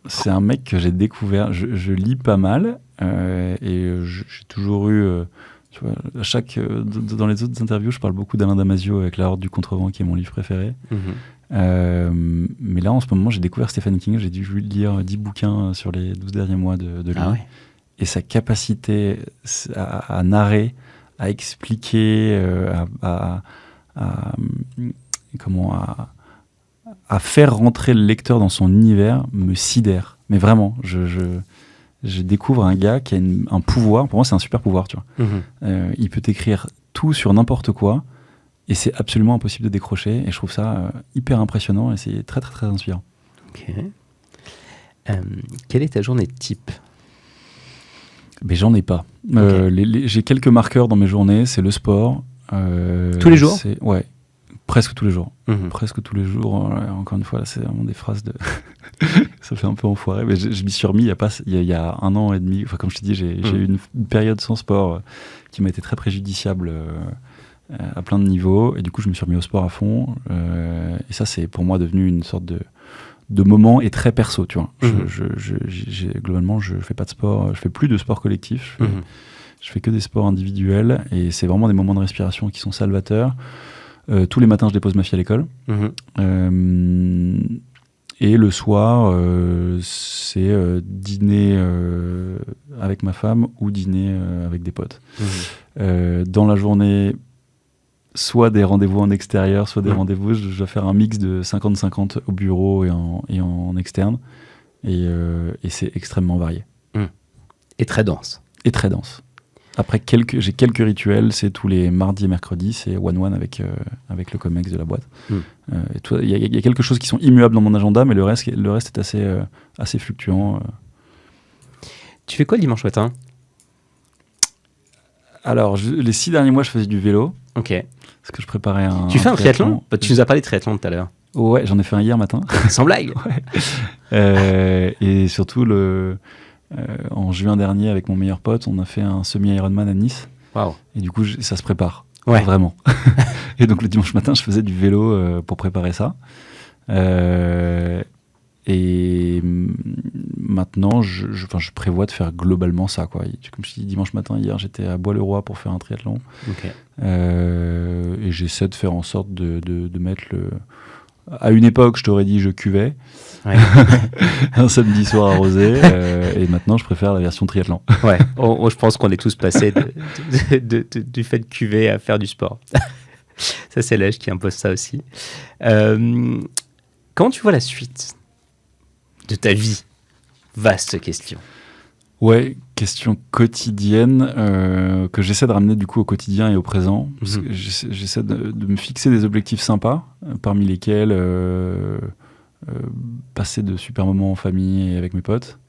Speaker 2: C'est un mec que j'ai découvert. Je lis pas mal et j'ai toujours eu... tu vois, dans les autres interviews, je parle beaucoup d'Alain Damasio avec La Horde du Contrevent, qui est mon livre préféré. Mais là, en ce moment, j'ai découvert Stephen King. J'ai dû lire 10 bouquins sur les 12 derniers mois de lui.
Speaker 1: Ah ouais.
Speaker 2: Et sa capacité à narrer, à expliquer, à faire rentrer le lecteur dans son univers me sidère. Mais vraiment, je découvre un gars qui a un pouvoir. Pour moi, c'est un super pouvoir, tu vois. Il peut écrire tout sur n'importe quoi. Et c'est absolument impossible de décrocher. Et je trouve ça hyper impressionnant et c'est très, très, très inspirant.
Speaker 1: Ok. Quelle est ta journée type?
Speaker 2: Mais j'en ai pas. Okay. J'ai quelques marqueurs dans mes journées. C'est le sport.
Speaker 1: Tous les jours?
Speaker 2: Ouais. Presque tous les jours. Presque tous les jours. Encore une fois, là, c'est vraiment des phrases de... Ça fait un peu enfoiré, mais je m'y suis remis il y a 1 an et demi. Enfin, comme je t'ai dit, j'ai eu une période sans sport qui m'a été très préjudiciable à plein de niveaux. Et du coup, je me suis remis au sport à fond. Et ça, c'est pour moi devenu une sorte de moment et très perso, tu vois. Globalement, je fais pas de sport, je fais plus de sport collectif. Je fais que des sports individuels. Et c'est vraiment des moments de respiration qui sont salvateurs. Tous les matins, je dépose ma fille à l'école. Et le soir, c'est dîner avec ma femme ou dîner avec des potes. Dans la journée, soit des rendez-vous en extérieur, soit des rendez-vous, je dois faire un mix de 50-50 au bureau et en externe. Et c'est extrêmement varié.
Speaker 1: Et très dense.
Speaker 2: Et très dense. Après, j'ai quelques rituels, c'est tous les mardis et mercredis, c'est one-one avec le COMEX de la boîte. Il y a quelque chose qui sont immuables dans mon agenda, mais le reste est assez fluctuant.
Speaker 1: Tu fais quoi le dimanche matin ?
Speaker 2: Alors, les 6 derniers mois, je faisais du vélo.
Speaker 1: Ok.
Speaker 2: Parce que je préparais un...
Speaker 1: Tu fais un triathlon ? Tu nous as parlé de triathlon tout à l'heure.
Speaker 2: Ouais, j'en ai fait un hier matin.
Speaker 1: Sans blague.
Speaker 2: Ouais. Et surtout, en juin dernier, avec mon meilleur pote, on a fait un semi-Ironman à Nice.
Speaker 1: Waouh.
Speaker 2: Et du coup, ça se prépare.
Speaker 1: Ouais.
Speaker 2: Vraiment. Et donc, le dimanche matin, je faisais du vélo pour préparer ça. Et maintenant, je prévois de faire globalement ça, quoi. Comme je dis, dimanche matin, hier, j'étais à Bois-le-Roi pour faire un triathlon.
Speaker 1: Okay.
Speaker 2: Et j'essaie de faire en sorte de mettre le... À une époque, je t'aurais dit je cuvais. Ouais. Un samedi soir arrosé. Et maintenant, je préfère la version triathlon.
Speaker 1: Ouais. Je pense qu'on est tous passés du fait de cuver à faire du sport. Ça, c'est l'âge qui impose ça aussi. Comment tu vois la suite de ta vie ? Vaste question.
Speaker 2: Ouais, question quotidienne que j'essaie de ramener du coup au quotidien et au présent. Parce que j'essaie de me fixer des objectifs sympas, parmi lesquels passer de super moments en famille et avec mes potes.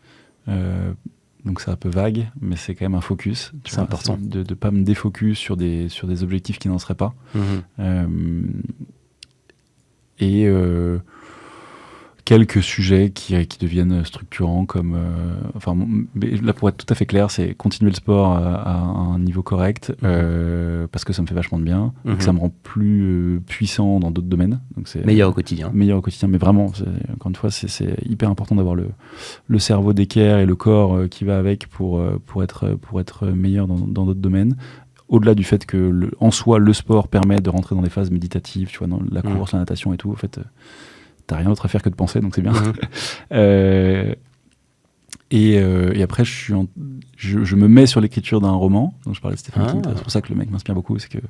Speaker 2: Donc c'est un peu vague, mais c'est quand même un focus.
Speaker 1: C'est important.
Speaker 2: De ne pas me défocus sur des objectifs qui n'en seraient pas. Quelques sujets qui deviennent structurants comme... là, pour être tout à fait clair, c'est continuer le sport à un niveau correct parce que ça me fait vachement de bien, et que ça me rend plus puissant dans d'autres domaines. Donc c'est
Speaker 1: meilleur au quotidien.
Speaker 2: Meilleur au quotidien, mais vraiment, encore une fois, c'est hyper important d'avoir le cerveau d'équerre et le corps qui va avec pour être meilleur dans d'autres domaines. Au-delà du fait que, en soi, le sport permet de rentrer dans des phases méditatives, tu vois, dans la course, la natation et tout, en fait... T'as rien d'autre à faire que de penser, donc c'est bien. Et après, je me mets sur l'écriture d'un roman. Donc je parlais de Stephen King. C'est pour ça que le mec m'inspire beaucoup. C'est que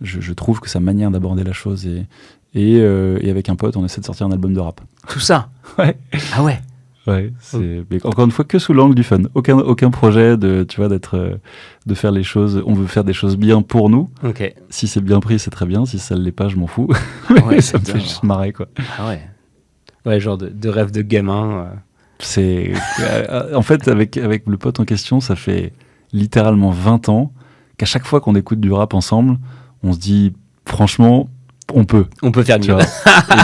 Speaker 2: je trouve que sa manière d'aborder la chose et avec un pote, on essaie de sortir un album de rap.
Speaker 1: Tout ça.
Speaker 2: Ouais.
Speaker 1: Ah ouais.
Speaker 2: Ouais. Mais encore une fois, que sous l'angle du fun. Aucun projet de faire les choses. On veut faire des choses bien pour nous.
Speaker 1: Okay.
Speaker 2: Si c'est bien pris, c'est très bien. Si ça ne l'est pas, je m'en fous.
Speaker 1: Ouais,
Speaker 2: ça me fait juste marrer, quoi.
Speaker 1: Ah ouais. Ouais, genre de rêve de gamin.
Speaker 2: C'est en fait avec le pote en question, ça fait littéralement 20 ans qu'à chaque fois qu'on écoute du rap ensemble, on se dit franchement, on peut
Speaker 1: faire mieux.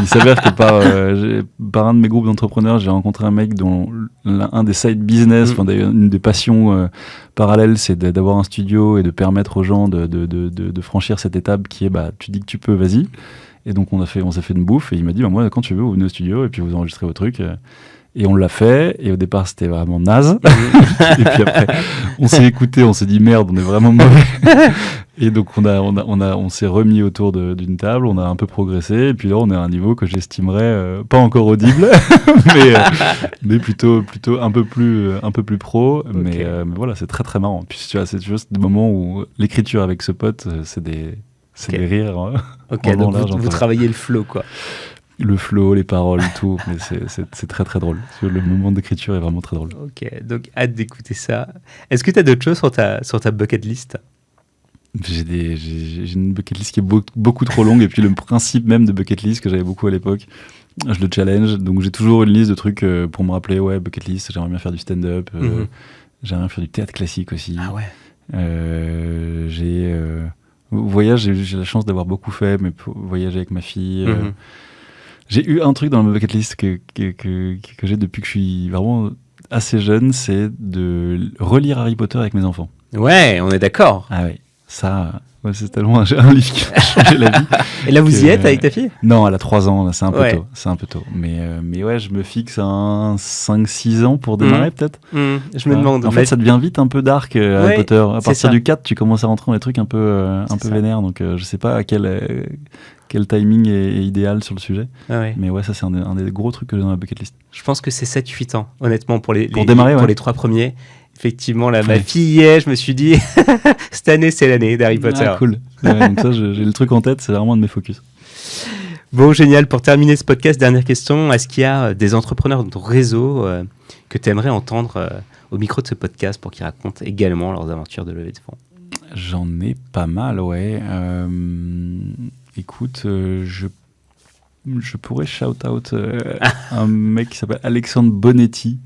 Speaker 2: Il s'avère que par un de mes groupes d'entrepreneurs, j'ai rencontré un mec dont un des side business, une des passions parallèles, c'est d'avoir un studio et de permettre aux gens de franchir cette étape qui est tu dis que tu peux, vas-y. Et donc on s'est fait une bouffe et il m'a dit moi quand tu veux vous venez au studio et puis vous enregistrez vos trucs et on l'a fait et au départ c'était vraiment naze et puis après on s'est écouté, on s'est dit merde on est vraiment mauvais et donc on s'est remis autour d'une table, on a un peu progressé et puis là on est à un niveau que j'estimerais pas encore audible mais plutôt un peu plus pro. Okay. Mais voilà, c'est très très marrant. Puis tu vois, c'est juste des moments où l'écriture avec ce pote c'est des rires.
Speaker 1: Ok, donc vous travaillez le flow, quoi.
Speaker 2: Le flow, les paroles, tout. Mais c'est très très drôle. Le moment d'écriture est vraiment très drôle.
Speaker 1: Ok, donc hâte d'écouter ça. Est-ce que tu as d'autres choses sur ta bucket list ?
Speaker 2: J'ai une bucket list qui est beaucoup trop longue. Et puis le principe même de bucket list que j'avais beaucoup à l'époque, je le challenge. Donc j'ai toujours une liste de trucs pour me rappeler, ouais, bucket list, j'aimerais bien faire du stand-up. J'aimerais bien faire du théâtre classique aussi.
Speaker 1: Ah ouais.
Speaker 2: Voyage, j'ai la chance d'avoir beaucoup fait, mais voyager avec ma fille. J'ai eu un truc dans ma bucket list que j'ai depuis que je suis vraiment assez jeune, c'est de relire Harry Potter avec mes enfants.
Speaker 1: Ouais, on est d'accord.
Speaker 2: Ah oui, ça, ouais, c'est tellement un livre qui m'a changé la vie.
Speaker 1: Et là, vous y êtes avec ta fille ?
Speaker 2: Non, elle a 3 ans, là, c'est un peu
Speaker 1: Ouais.
Speaker 2: tôt. C'est un peu tôt. Mais ouais, je me fixe un 5-6 ans pour démarrer, peut-être.
Speaker 1: Je me demande.
Speaker 2: En fait, ça devient vite un peu dark, Harry
Speaker 1: Ouais,
Speaker 2: Potter. À
Speaker 1: c'est
Speaker 2: partir
Speaker 1: ça.
Speaker 2: du 4, tu commences à rentrer dans des trucs un peu
Speaker 1: C'est ça.
Speaker 2: vénères. Donc, je sais pas à quel timing est idéal sur le sujet.
Speaker 1: Ah ouais.
Speaker 2: Mais ouais, ça, c'est un des gros trucs que j'ai dans la bucket list.
Speaker 1: Je pense que c'est 7-8 ans, honnêtement, pour
Speaker 2: démarrer,
Speaker 1: pour
Speaker 2: ouais.
Speaker 1: les 3 premiers. Effectivement, là, ma
Speaker 2: Ouais.
Speaker 1: fille y est, je me suis dit, cette année, c'est l'année d'Harry Potter.
Speaker 2: Ah, cool. Ouais, donc ça, j'ai le truc en tête, c'est vraiment un de mes focus.
Speaker 1: Bon, génial. Pour terminer ce podcast, dernière question. Est-ce qu'il y a des entrepreneurs dans ton réseau que tu aimerais entendre au micro de ce podcast pour qu'ils racontent également leurs aventures de levée de fonds ?
Speaker 2: J'en ai pas mal, ouais. Écoute, je pourrais shout-out un mec qui s'appelle Alexandre Bonetti,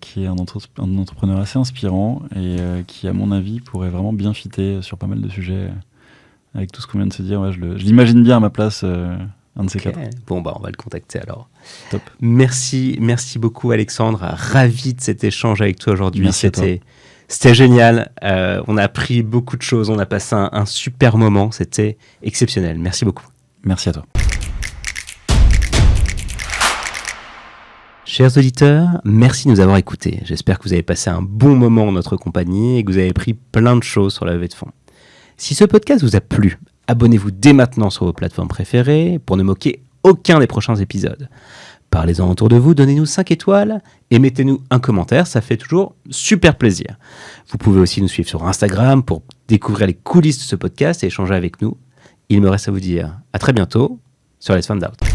Speaker 2: qui est un entrepreneur assez inspirant et qui, à mon avis, pourrait vraiment bien fitter sur pas mal de sujets avec tout ce qu'on vient de se dire. Ouais, je l'imagine bien à ma place, un de ces 4.
Speaker 1: Bon, bah, on va le contacter alors.
Speaker 2: Top.
Speaker 1: Merci beaucoup, Alexandre. Ravi de cet échange avec toi aujourd'hui.
Speaker 2: Merci à toi.
Speaker 1: C'était génial. On a appris beaucoup de choses. On a passé un super moment. C'était exceptionnel. Merci beaucoup.
Speaker 2: Merci à toi.
Speaker 1: Chers auditeurs, merci de nous avoir écoutés. J'espère que vous avez passé un bon moment en notre compagnie et que vous avez appris plein de choses sur la levée de fonds. Si ce podcast vous a plu, abonnez-vous dès maintenant sur vos plateformes préférées pour ne manquer aucun des prochains épisodes. Parlez-en autour de vous, donnez-nous 5 étoiles et mettez-nous un commentaire, ça fait toujours super plaisir. Vous pouvez aussi nous suivre sur Instagram pour découvrir les coulisses de ce podcast et échanger avec nous. Il me reste à vous dire à très bientôt sur Let's Find Out.